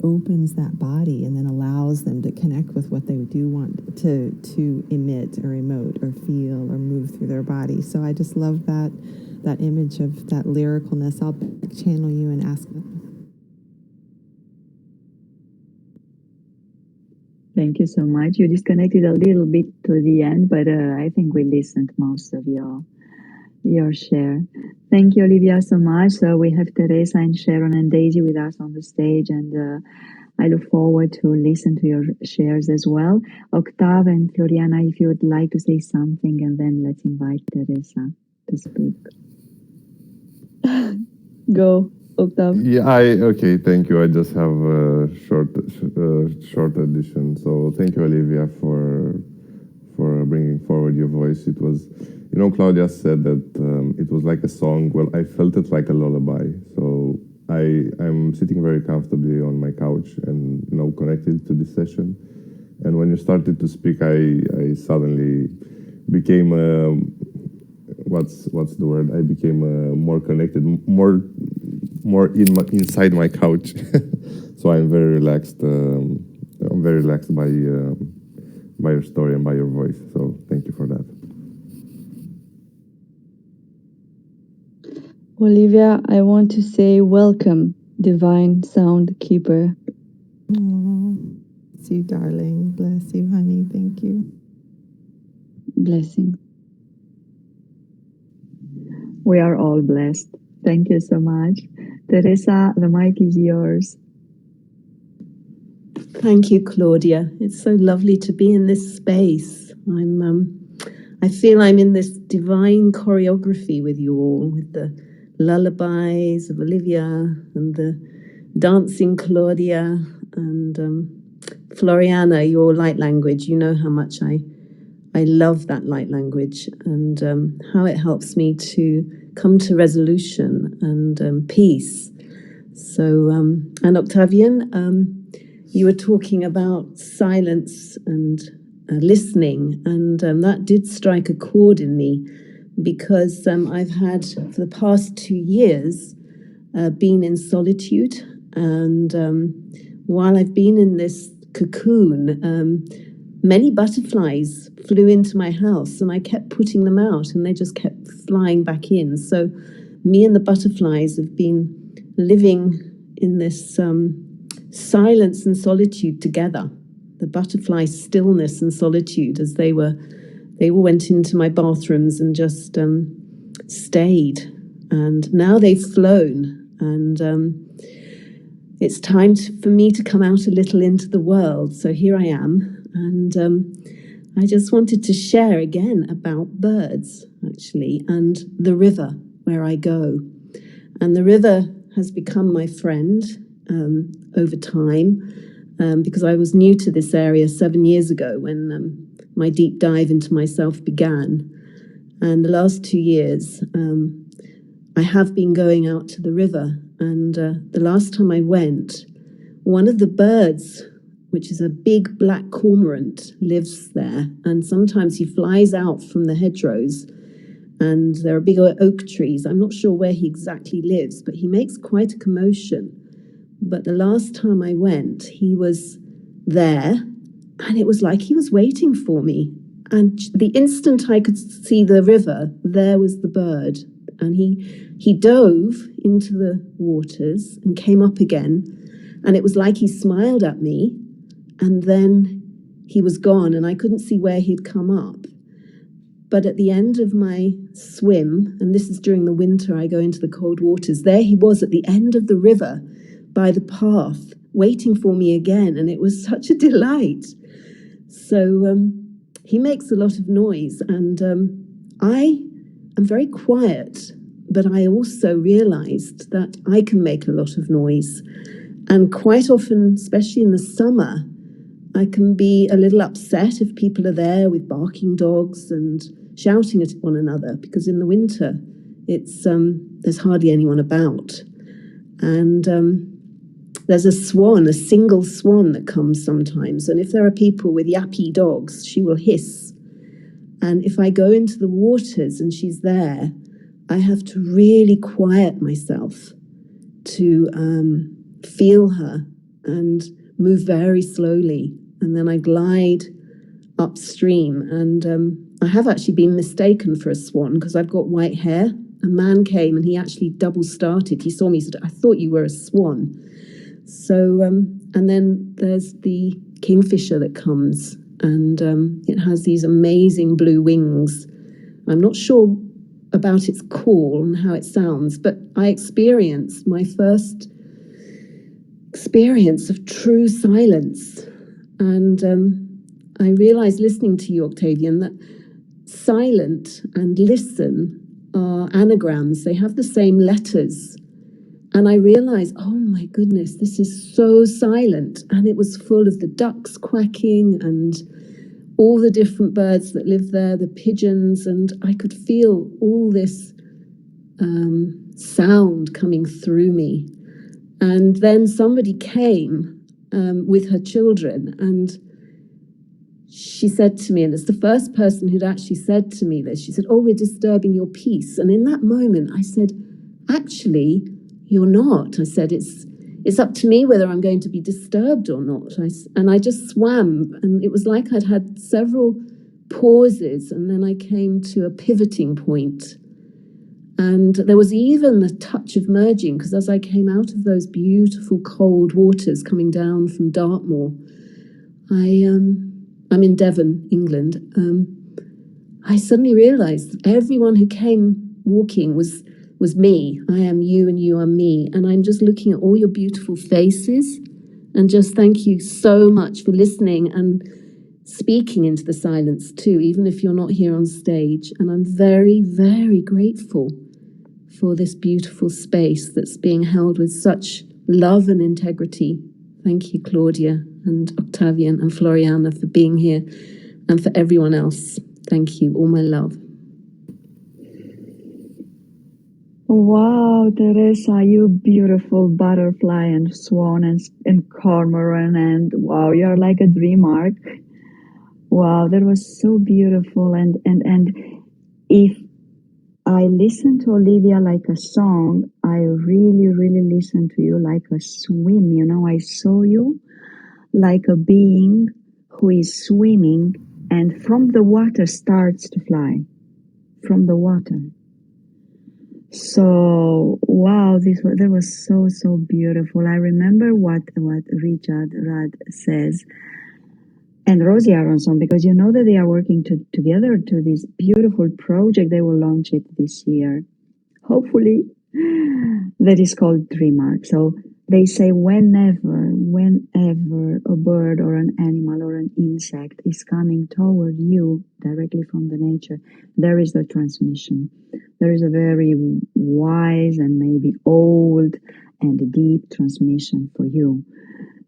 opens that body and then allows them to connect with what they do want to emit or emote or feel or move through their body. So I just love that image of that lyricalness. I'll channel you and ask them. Thank you so much. You disconnected a little bit to the end, but I think we listened most of your share. Thank you, Olivia, so much. So we have Teresa and Sharon and Daisy with us on the stage, and I look forward to listen to your shares as well. Octav and Floriana, if you would like to say something, and then let's invite Teresa to speak. Go, Octav. Yeah, okay, thank you. I just have a short addition. So thank you, Olivia, for bringing forward your voice. It was, you know, Claudia said that it was like a song. Well, I felt it like a lullaby. So I'm sitting very comfortably on my couch and, you know, connected to this session. And when you started to speak, I suddenly became what's the word? I became more connected, more inside my couch. So I'm very relaxed. I'm very relaxed by your story and by your voice. So thank you for that. Olivia, I want to say welcome, divine sound keeper. Bless you, darling. Bless you, honey. Thank you. Blessings. We are all blessed. Thank you so much. Teresa, the mic is yours. Thank you, Claudia. It's so lovely to be in this space. I feel I'm in this divine choreography with you all, with the lullabies of Olivia and the dancing Claudia, and Floriana, your light language. You know how much I love that light language, and how it helps me to come to resolution and peace. So, and Octavian, you were talking about silence and listening, and that did strike a chord in me, because I've had, for the past 2 years, been in solitude, and while I've been in this cocoon, many butterflies flew into my house, and I kept putting them out, and they just kept flying back in. So me and the butterflies have been living in this silence and solitude together. The butterfly stillness and solitude, as they all went into my bathrooms and just stayed. And now they've flown, and it's time for me to come out a little into the world. So here I am, and I just wanted to share again about birds, actually, and the river where I go. And the river has become my friend over time, because I was new to this area 7 years ago when my deep dive into myself began. And the last 2 years, I have been going out to the river. And the last time I went, one of the birds, which is a big black cormorant, lives there. And sometimes he flies out from the hedgerows, and there are big oak trees. I'm not sure where he exactly lives, but he makes quite a commotion. But the last time I went, he was there, and it was like he was waiting for me. And the instant I could see the river, there was the bird. And he dove into the waters and came up again. And it was like he smiled at me, and then he was gone, and I couldn't see where he'd come up. But at the end of my swim, and this is during the winter, I go into the cold waters, there he was at the end of the river by the path, waiting for me again. And it was such a delight. So he makes a lot of noise, and I am very quiet, but I also realized that I can make a lot of noise. And quite often, especially in the summer, I can be a little upset if people are there with barking dogs and shouting at one another, because in the winter, it's there's hardly anyone about. And there's a swan, a single swan that comes sometimes. And if there are people with yappy dogs, she will hiss. And if I go into the waters and she's there, I have to really quiet myself to feel her and move very slowly. And then I glide upstream. And I have actually been mistaken for a swan because I've got white hair. A man came and he actually double started. He saw me, said, "I thought you were a swan." So, and then there's the kingfisher that comes, and it has these amazing blue wings. I'm not sure about its call and how it sounds, but I experienced my first experience of true silence. And I realized listening to you, Octavian, that silent and listen are anagrams. They have the same letters. And I realized, oh my goodness, this is so silent. And it was full of the ducks quacking and all the different birds that live there, the pigeons. And I could feel all this sound coming through me. And then somebody came with her children, and she said to me, and it's the first person who'd actually said to me this, she said, "Oh, we're disturbing your peace." And in that moment, I said, "Actually, you're not." I said, it's up to me whether I'm going to be disturbed or not. And I just swam, and it was like I'd had several pauses, and then I came to a pivoting point. And there was even the touch of merging, because as I came out of those beautiful cold waters coming down from Dartmoor, I'm in Devon, England. I suddenly realized that everyone who came walking was me. I am you and you are me. And I'm just looking at all your beautiful faces, and just thank you so much for listening and speaking into the silence too, even if you're not here on stage. And I'm very, very grateful for this beautiful space that's being held with such love and integrity. Thank you, Claudia and Octavian and Floriana, for being here, and for everyone else. Thank you. All my love. Wow, Teresa, you beautiful butterfly and swan and cormorant, and wow, you're like a dream arc. Wow, that was so beautiful. And if I listen to Olivia like a song, I really, really listen to you like a swim. You know, I saw you like a being who is swimming and from the water starts to fly. From the water. So wow, that was so beautiful. I remember what Richard Rad says and Rosie Aronson, because you know that they are working together to this beautiful project. They will launch it this year, hopefully. That is called DreamArc. So they say whenever a bird or an animal or an insect is coming toward you directly from the nature, there is the transmission. There is a very wise and maybe old and deep transmission for you.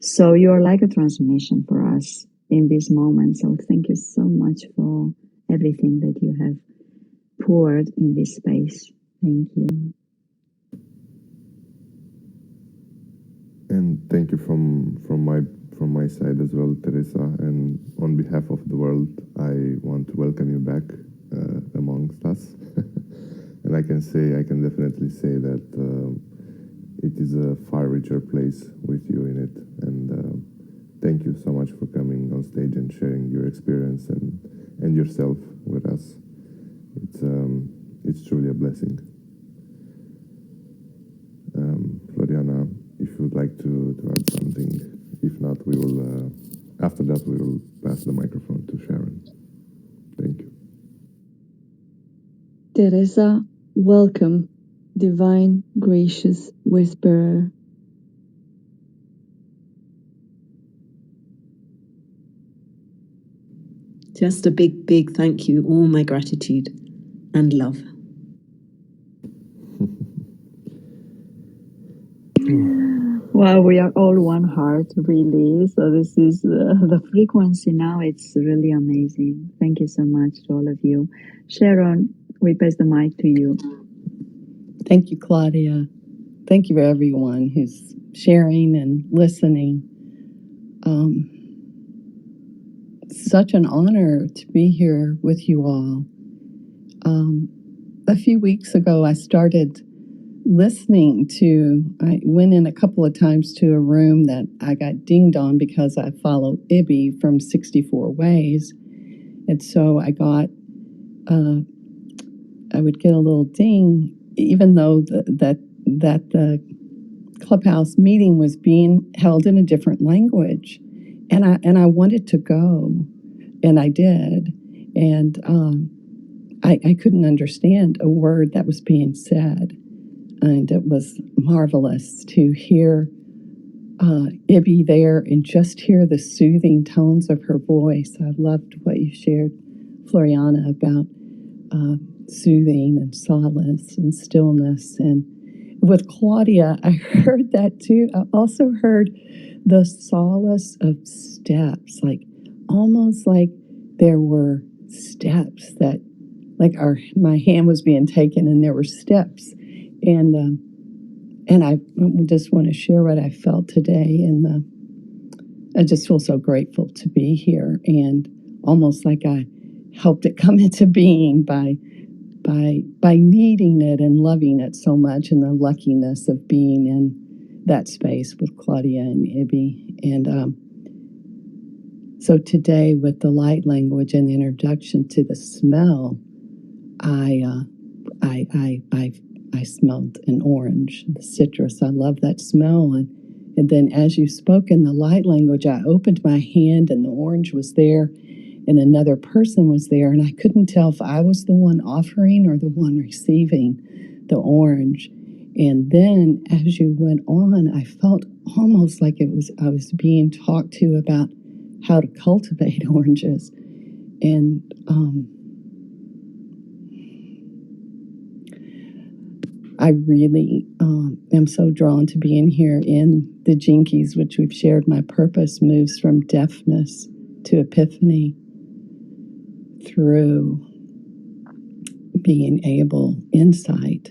So you're like a transmission for us in this moment. So thank you so much for everything that you have poured in this space. Thank you. And thank you from my side as well, Teresa. And on behalf of the world, I want to welcome you back amongst us. And I can definitely say that it is a far richer place with you in it. And thank you so much for coming on stage and sharing your experience and yourself with us. It's truly a blessing. Floriana, if you would like to add something. If not, we will, after that, we will pass the microphone to Sharon. Thank you. Teresa, welcome, divine, gracious whisperer. Just a big thank you. All my gratitude and love. Well, we are all one heart, really. So this is the frequency now. It's really amazing. Thank you so much to all of you. Sharon, we pass the mic to you. Thank you, Claudia. Thank you for everyone who's sharing and listening. Such an honor to be here with you all. A few weeks ago, I started I went in a couple of times to a room that I got dinged on because I follow Ibby from 64 Ways. And so I would get a little ding, even though that the Clubhouse meeting was being held in a different language. And I wanted to go, and I did. And I couldn't understand a word that was being said. And it was marvelous to hear Ibby there and just hear the soothing tones of her voice. I loved what you shared, Floriana, about soothing and solace and stillness. And with Claudia, I heard that too. I also heard the solace of steps, like almost like there were steps that, like my hand was being taken and there were steps. And I just want to share what I felt today. And I just feel so grateful to be here, and almost like I helped it come into being by needing it and loving it so much, and the luckiness of being in that space with Claudia and Ibby. And so today, with the light language and the introduction to the smell, I smelled an orange, the citrus. I love that smell. And then as you spoke in the light language, I opened my hand and the orange was there and another person was there. And I couldn't tell if I was the one offering or the one receiving the orange. And then as you went on, I felt almost like I was being talked to about how to cultivate oranges. And I really am so drawn to being here in the Jinkies, which we've shared. My purpose moves from deafness to epiphany through being able, insight.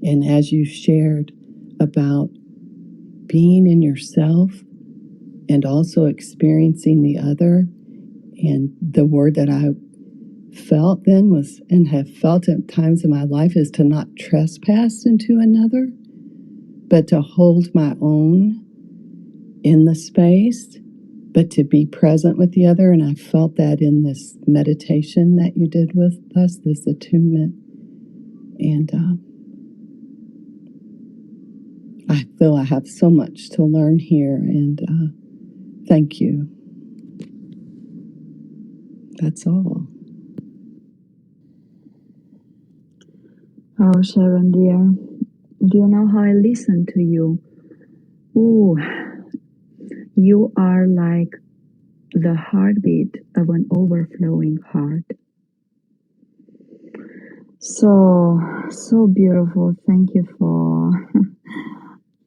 And as you shared about being in yourself and also experiencing the other, and the word that I felt then was, and have felt at times in my life, is to not trespass into another, but to hold my own in the space, but to be present with the other. And I felt that in this meditation that you did with us, this attunement. And I feel I have so much to learn here. And thank you. That's all. Oh, Sharon, dear, do you know how I listen to you? Ooh, you are like the heartbeat of an overflowing heart. So beautiful. Thank you for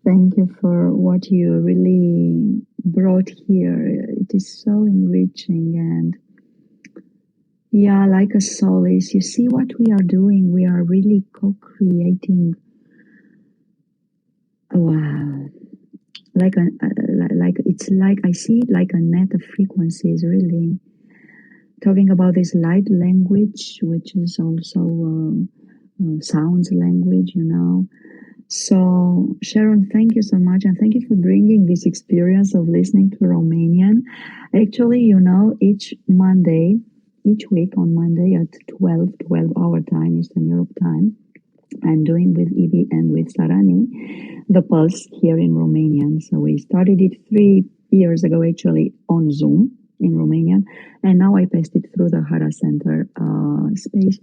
thank you for what you really brought here. It is so enriching, and yeah, like a solace. You see what we are doing? We are really co-creating. Wow. Like it's like I see it like a net of frequencies, really talking about this light language, which is also sounds language, you know. So Sharon, thank you so much, and thank you for bringing this experience of listening to Romanian. Actually, you know, each week on Monday at 12 our time, Eastern Europe time, I'm doing with Ibi and with Sarani the Pulse here in Romanian. So we started it 3 years ago, actually, on Zoom in Romanian, and now I passed it through the Hara Center space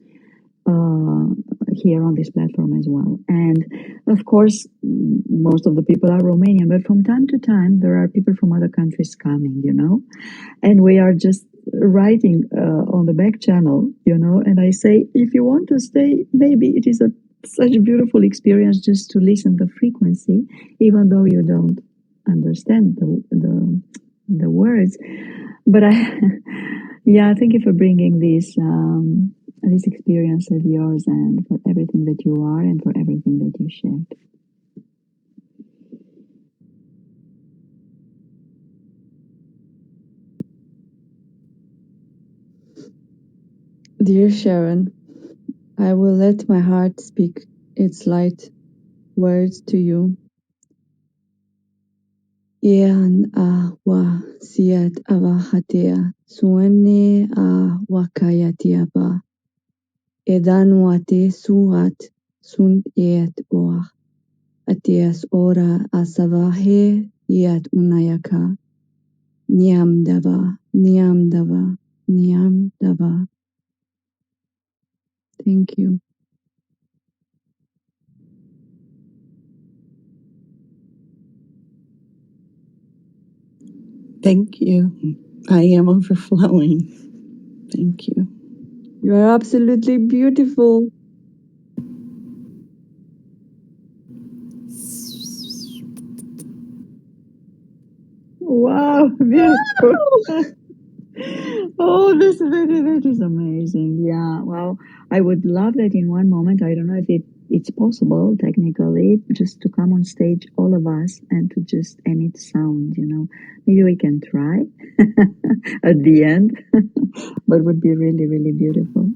here on this platform as well. And of course, most of the people are Romanian, but from time to time, there are people from other countries coming, you know, and we are just writing on the back channel, you know, and I say, if you want to stay, maybe it is such a beautiful experience just to listen the frequency, even though you don't understand the words. But yeah, thank you for bringing this experience of yours, and for everything that you are, and for everything that you shared. Dear Sharon, I will let my heart speak its light words to you. Ian a wa siat avahatia suene a wakayatia ba edan wate suat sunt et oa atias ora asavahe iat unayaka niam dava niam dava niam dava. Thank you. Thank you. I am overflowing. Thank you. You are absolutely beautiful. Wow, beautiful. Oh, that is amazing. Yeah, well, I would love that in one moment. I don't know if it's possible technically, just to come on stage, all of us, and to just emit sound, you know. Maybe we can try at the end, but it would be really, really beautiful.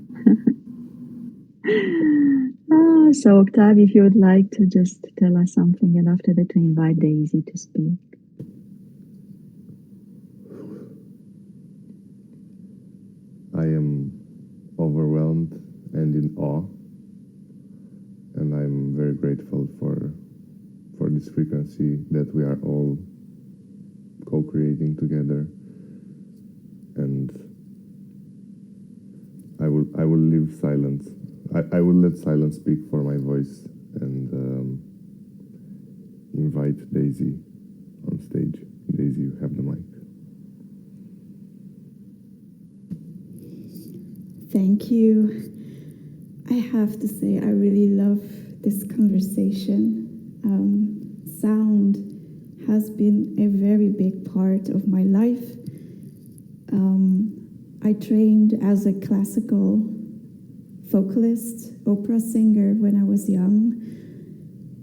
So Octav, if you would like to just tell us something, and after that we invite Daisy to speak. I am overwhelmed and in awe, and I'm very grateful for this frequency that we are all co-creating together. And I will leave silence. I will let silence speak for my voice, and invite Daisy on stage. Daisy, you have the mic. Thank you. I have to say, I really love this conversation. Sound has been a very big part of my life. I trained as a classical vocalist, opera singer when I was young,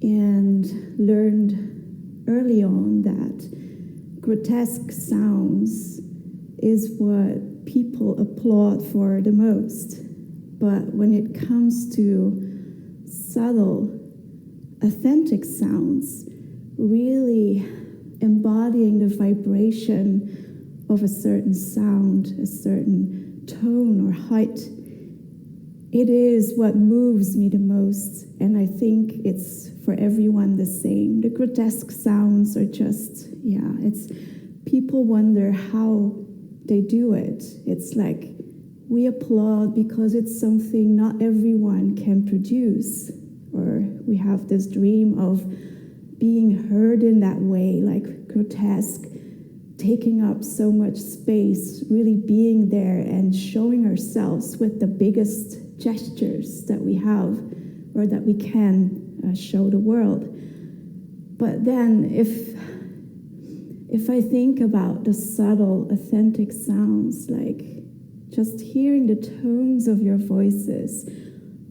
and learned early on that grotesque sounds is what people applaud for the most. But when it comes to subtle, authentic sounds, really embodying the vibration of a certain sound, a certain tone or height, it is what moves me the most. And I think it's for everyone the same. The grotesque sounds are just, it's people wonder how they do it. It's like we applaud because it's something not everyone can produce. Or we have this dream of being heard in that way, like grotesque, taking up so much space, really being there and showing ourselves with the biggest gestures that we have or that we can show the world. But then if I think about the subtle, authentic sounds, like just hearing the tones of your voices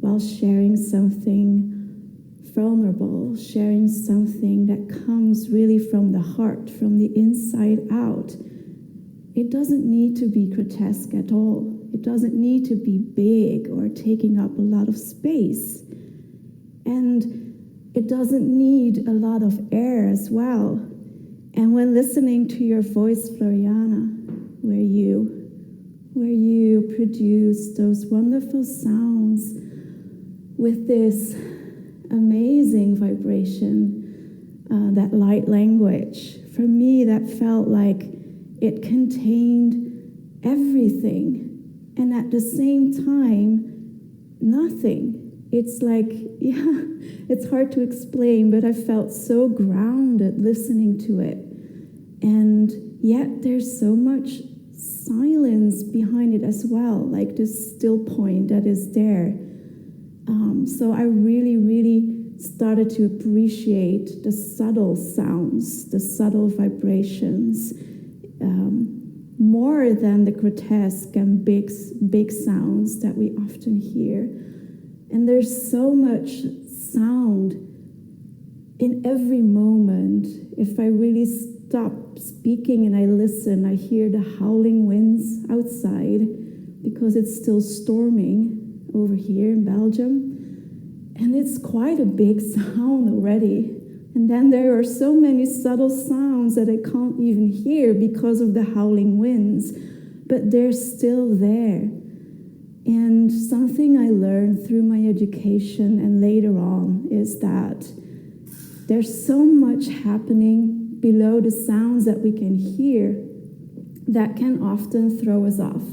while sharing something vulnerable, sharing something that comes really from the heart, from the inside out. It doesn't need to be grotesque at all. It doesn't need to be big or taking up a lot of space. And it doesn't need a lot of air as well. And when listening to your voice, Floriana, where you produce those wonderful sounds with this amazing vibration, that light language. For me, that felt like it contained everything, and at the same time, nothing. It's like, it's hard to explain, but I felt so grounded listening to it. And yet there's so much silence behind it as well, like this still point that is there. So I really, really started to appreciate the subtle sounds, the subtle vibrations, more than the grotesque and big sounds that we often hear. And there's so much sound in every moment. If I really stop speaking and I listen, I hear the howling winds outside because it's still storming over here in Belgium. And it's quite a big sound already. And then there are so many subtle sounds that I can't even hear because of the howling winds, but they're still there. And something I learned through my education and later on is that there's so much happening below the sounds that we can hear that can often throw us off,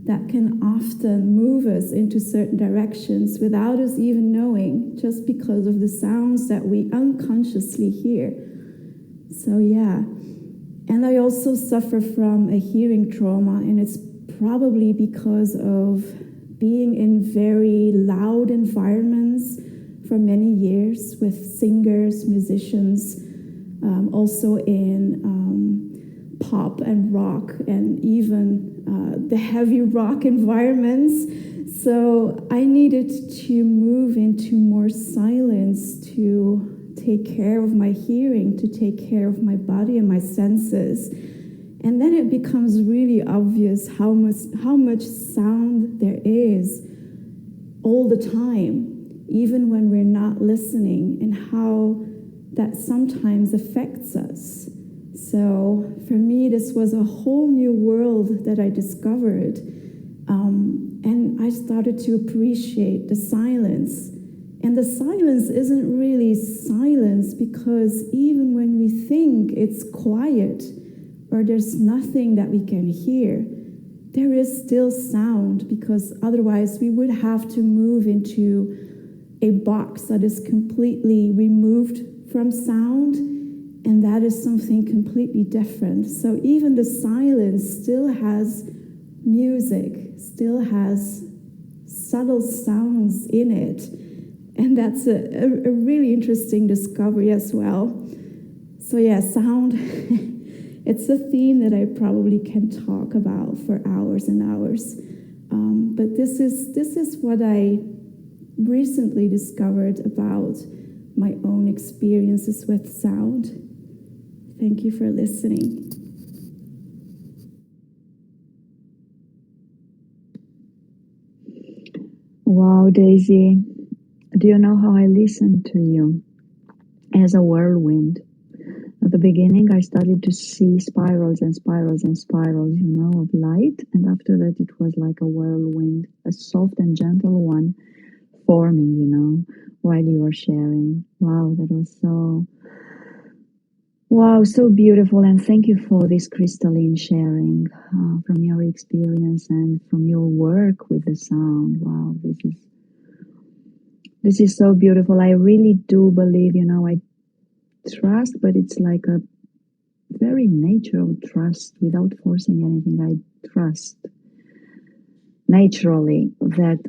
that can often move us into certain directions without us even knowing, just because of the sounds that we unconsciously hear. So and I also suffer from a hearing trauma, and it's probably because of being in very loud environments for many years with singers, musicians, also in pop and rock and even the heavy rock environments. So I needed to move into more silence to take care of my hearing, to take care of my body and my senses. And then it becomes really obvious how much sound there is all the time, even when we're not listening, and how that sometimes affects us. So for me, this was a whole new world that I discovered. And I started to appreciate the silence. And the silence isn't really silence, because even when we think it's quiet or there's nothing that we can hear, there is still sound, because otherwise we would have to move into a box that is completely removed from sound, and that is something completely different. So even the silence still has music, still has subtle sounds in it, And that's a really interesting discovery as well. So yeah, sound, it's a theme that I probably can talk about for hours and hours. But this is what I recently discovered about my own experiences with sound. Thank you for listening. Wow, Daisy, do you know how I listen to you? As a whirlwind. At the beginning, I started to see spirals and spirals and spirals, you know, of light. And after that, it was like a whirlwind, a soft and gentle one forming, you know, while you were sharing. Wow, that was wow, so beautiful. And thank you for this crystalline sharing from your experience and from your work with the sound. Wow, this is so beautiful. I really do believe, you know, I trust, but it's like a very natural trust without forcing anything. I trust naturally that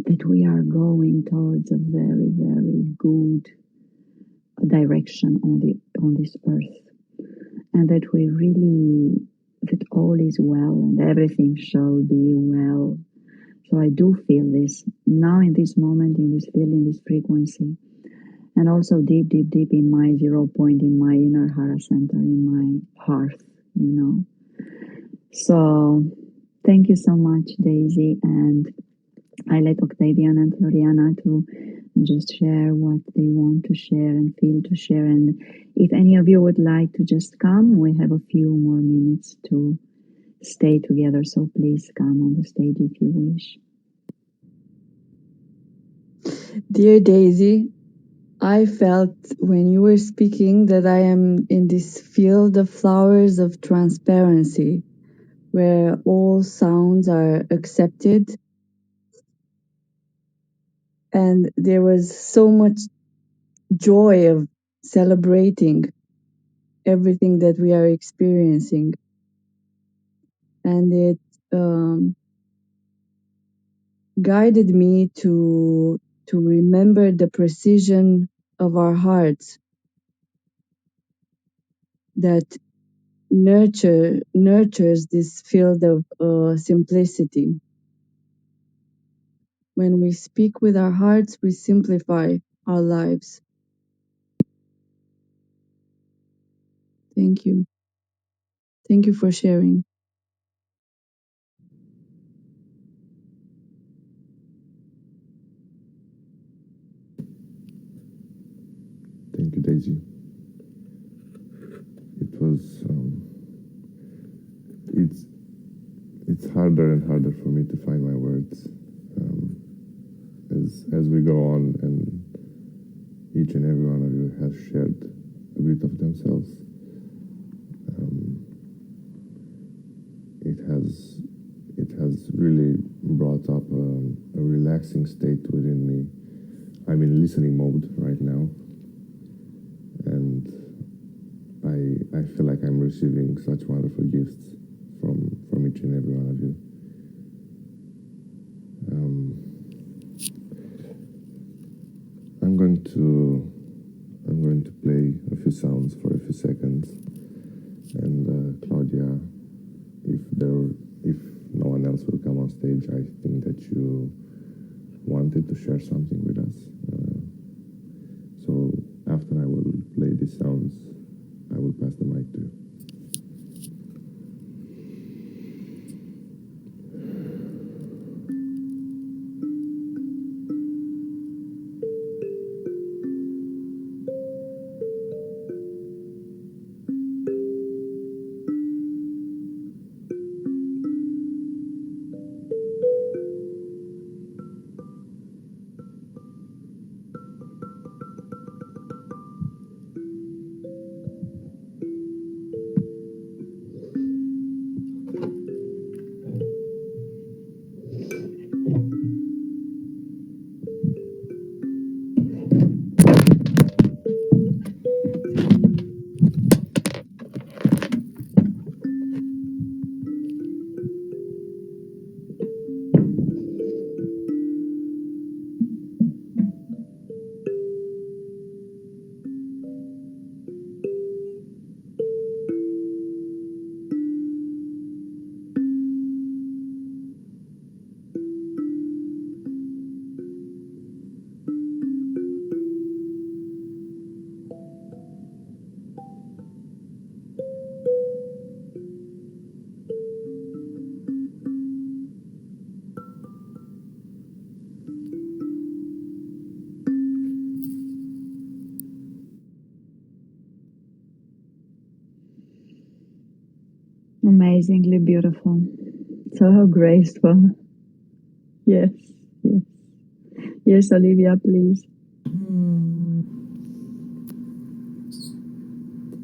that we are going towards a very, very good direction on this earth, and that we really that all is well and everything shall be well. So I do feel this now in this moment, in this field, in this frequency, and also deep, deep, deep in my 0 point, in my inner Hara center, in my heart, you know. So thank you so much, Daisy, and I let Octavian and Floriana to just share what they want to share and feel to share. And if any of you would like to just come, we have a few more minutes to stay together. So please come on the stage if you wish. Dear Daisy, I felt when you were speaking that I am in this field of flowers of transparency, where all sounds are accepted, and there was so much joy of celebrating everything that we are experiencing. And it guided me to remember the precision of our hearts that nurtures this field of simplicity. When we speak with our hearts, we simplify our lives. Thank you. Thank you for sharing. Thank you, Daisy. It was it's harder and harder for me to find my words as we go on, and each and every one of you has shared a bit of themselves. It has really brought up a relaxing state within me. I'm in listening mode right now, and I feel like I'm receiving such wonderful gifts from each and every one of you. I'm going to play a few sounds for a few seconds, and Claudia, if no one else will come on stage, I think that you wanted to share something with us. So after I will play these sounds, I will pass the mic to you. amazingly beautiful. So graceful. Yes, yes. Yes, Olivia, please.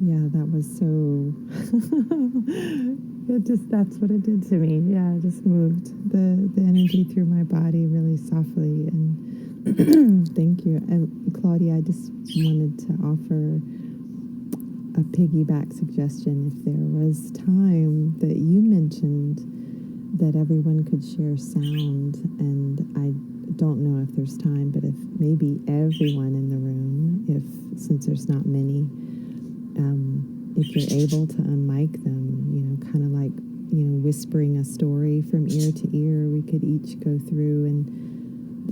Yeah, that was so. That's what it did to me. Yeah, it just moved the energy through my body really softly. And thank you. And Claudia, I just wanted to offer a piggyback suggestion. If there was time that you mentioned that everyone could share sound, and I don't know if there's time, but if maybe everyone in the room, since there's not many, if you're able to unmic them, kind of like, whispering a story from ear to ear, we could each go through and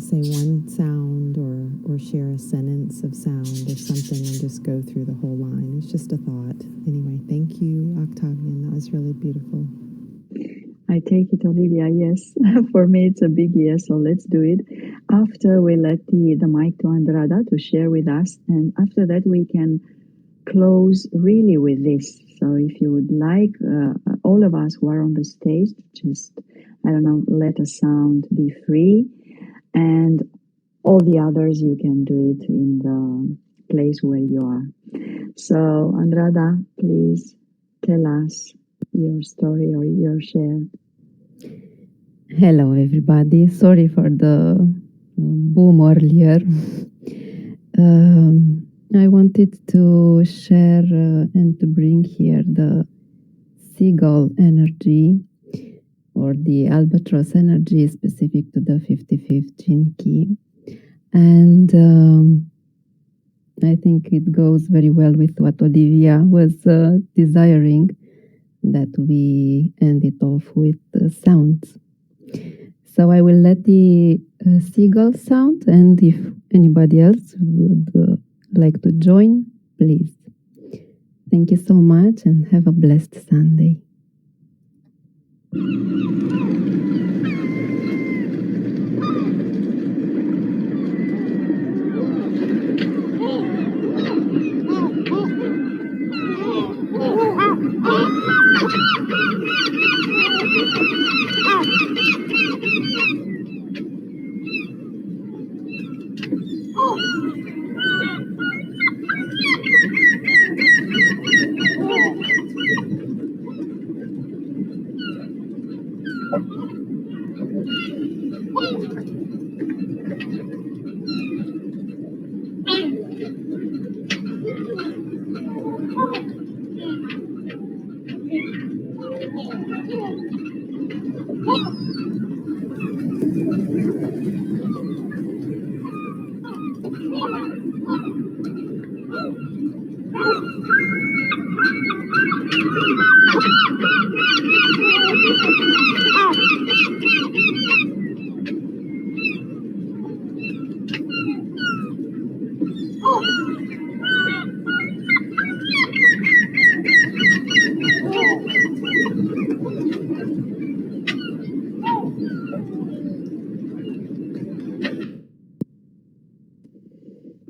say one sound or share a sentence of sound or something and just go through the whole line. It's just a thought. Anyway, thank you, Octavian. That was really beautiful. I take it, Olivia, yes. For me, it's a big yes, so let's do it. After we let the mic to Andrada to share with us, and after that we can close really with this. So if you would like, all of us who are on the stage, just, I don't know, let a sound be free, and all the others, you can do it in the place where you are. So Andrada, please tell us your story or your share. Hello, everybody. Sorry for the boom earlier. I wanted to share and to bring here the seagull energy or the albatross energy specific to the 55th gene key. And I think it goes very well with what Olivia was desiring, that we end it off with sounds. So I will let the seagull sound, and if anybody else would like to join, please. Thank you so much and have a blessed Sunday.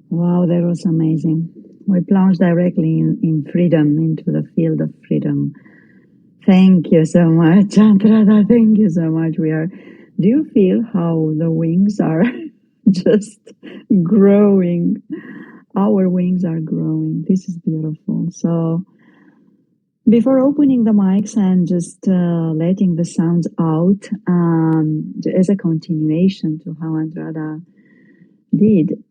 Wow, that was amazing. We plunged directly in freedom, into the field of freedom. Thank you so much, Andrada. Thank you so much. Do you feel how the wings are just growing? Our wings are growing. This is beautiful. So before opening the mics and just letting the sounds out, as a continuation to how Andrada did,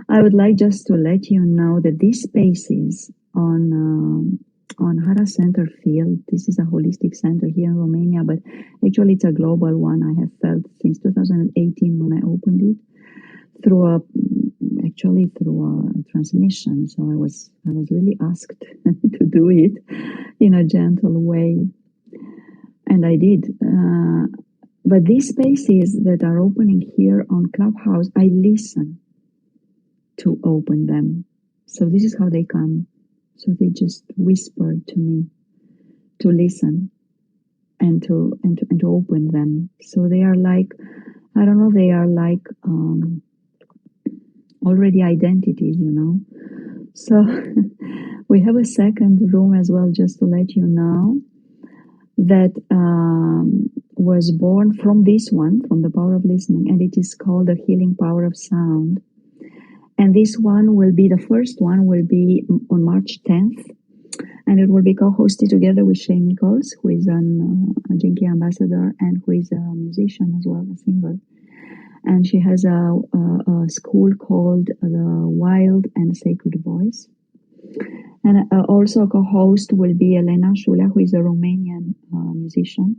I would like just to let you know that these spaces on Hara Center Field, this is a holistic center here in Romania, but actually it's a global one. I have felt since 2018 when I opened it through a transmission. So I was really asked to do it in a gentle way, and I did. But these spaces that are opening here on Clubhouse, I listen to open them. So this is how they come. So they just whisper to me to listen and to open them. So they are like, I don't know, they are like already identities, you know. So We have a second room as well, just to let you know, that was born from this one, from the power of listening, and it is called the healing power of sound. And this one will be, the first one will be on March 10th, and it will be co-hosted together with Shay Nichols, who is a Jinky ambassador and who is a musician as well, a singer. And she has a school called the Wild and Sacred Voice. And also a co-host will be Elena Shula, who is a Romanian musician.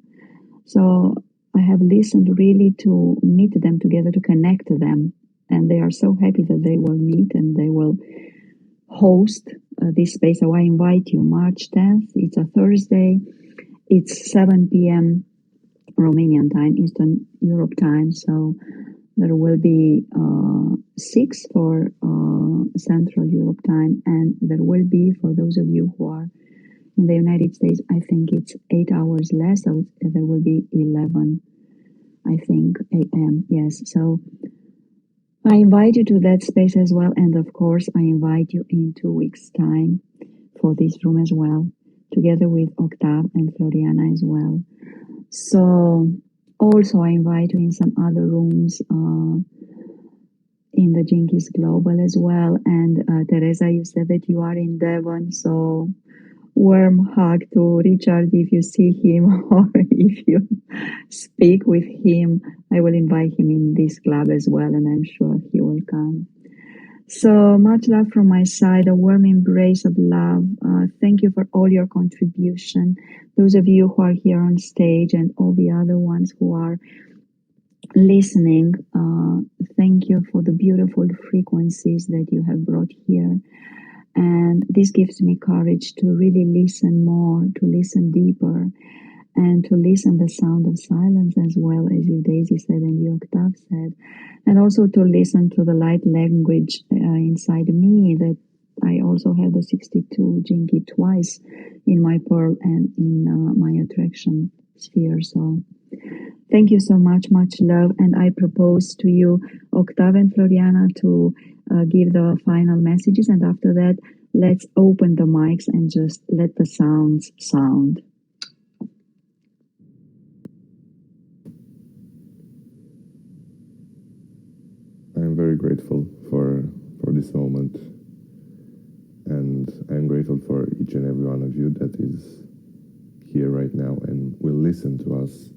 So I have listened really to meet them together, to connect them. And they are so happy that they will meet and they will host this space. So I invite you, March 10th. It's a Thursday. It's 7 p.m. Romanian time, Eastern Europe time. So there will be 6 for Central Europe time. And there will be, for those of you who are in the United States, I think it's 8 hours less. So there will be 11, I think, a.m. Yes. So I invite you to that space as well. And of course, I invite you in 2 weeks' time for this room as well, together with Octav and Floriana as well. So also I invite you in some other rooms in the Jinkies Global as well. And Teresa, you said that you are in Devon, so warm hug to Richard if you see him or if you speak with him. I will invite him in this club as well, and I'm sure he will come. So much love from my side, a warm embrace of love. Thank you for all your contribution. Those of you who are here on stage and all the other ones who are listening, thank you for the beautiful frequencies that you have brought here. And this gives me courage to really listen more, to listen deeper, and to listen the sound of silence as well, as you Daisy said and you Octav said, and also to listen to the light language inside me, that I also have the 62 Jinky twice in my pearl and in my attraction sphere. So thank you so much, much love. And I propose to you, Octav and Floriana, to give the final messages. And after that, let's open the mics and just let the sounds sound. I'm very grateful for this moment, and I'm grateful for each and every one of you that is here right now and will listen to us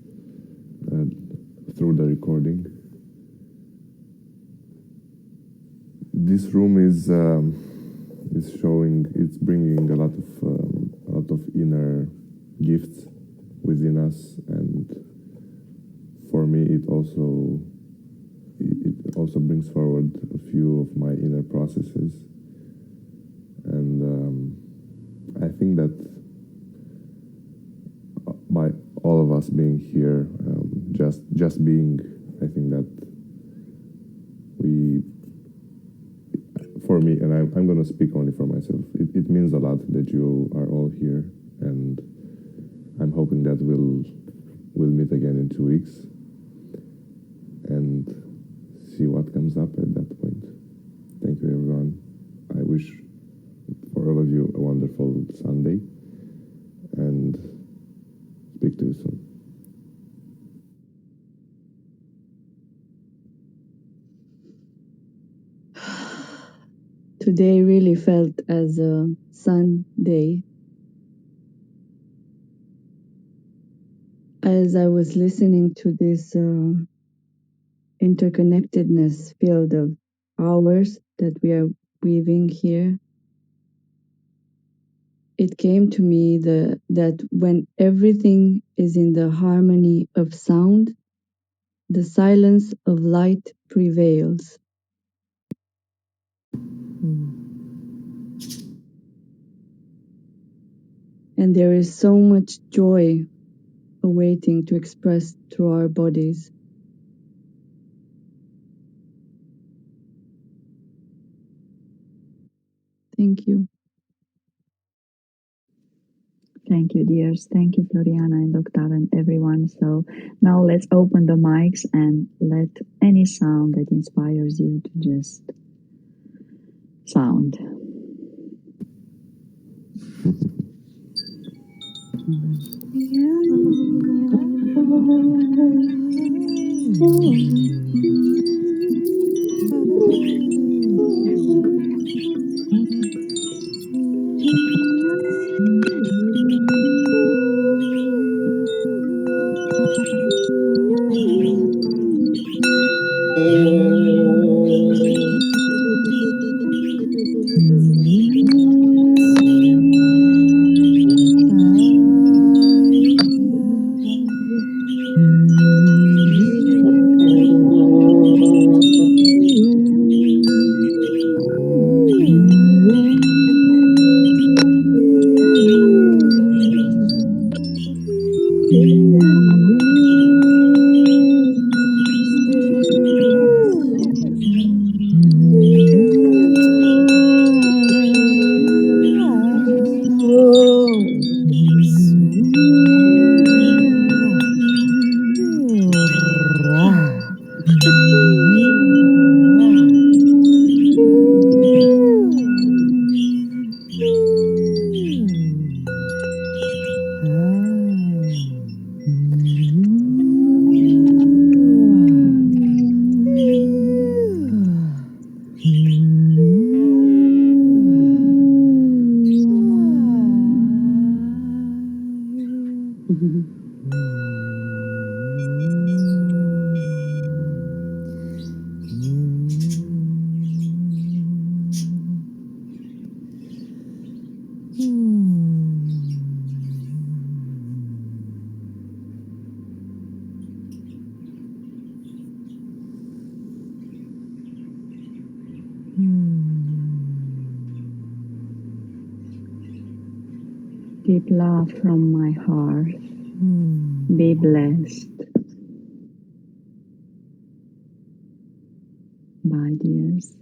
through the recording. This room is showing, it's bringing a lot of inner gifts within us, and for me it also brings forward a few of my inner processes. And I think that by all of us being here, just being, I think that for me, and I'm going to speak only for myself, it means a lot that you are all here, and I'm hoping that we'll meet again in 2 weeks and see what comes up at that point. Thank you, everyone. I wish for all of you a wonderful Sunday, and speak to you soon. Today really felt as a Sunday. As I was listening to this interconnectedness field of hours that we are weaving here, it came to me that when everything is in the harmony of sound, the silence of light prevails. And there is so much joy awaiting to express through our bodies. Thank you. Thank you, dears. Thank you, Floriana and Octav and everyone. So now let's open the mics and let any sound that inspires you to just sound. Deep love from my heart. Be blessed. Bye, dears.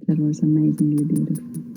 That was amazingly beautiful.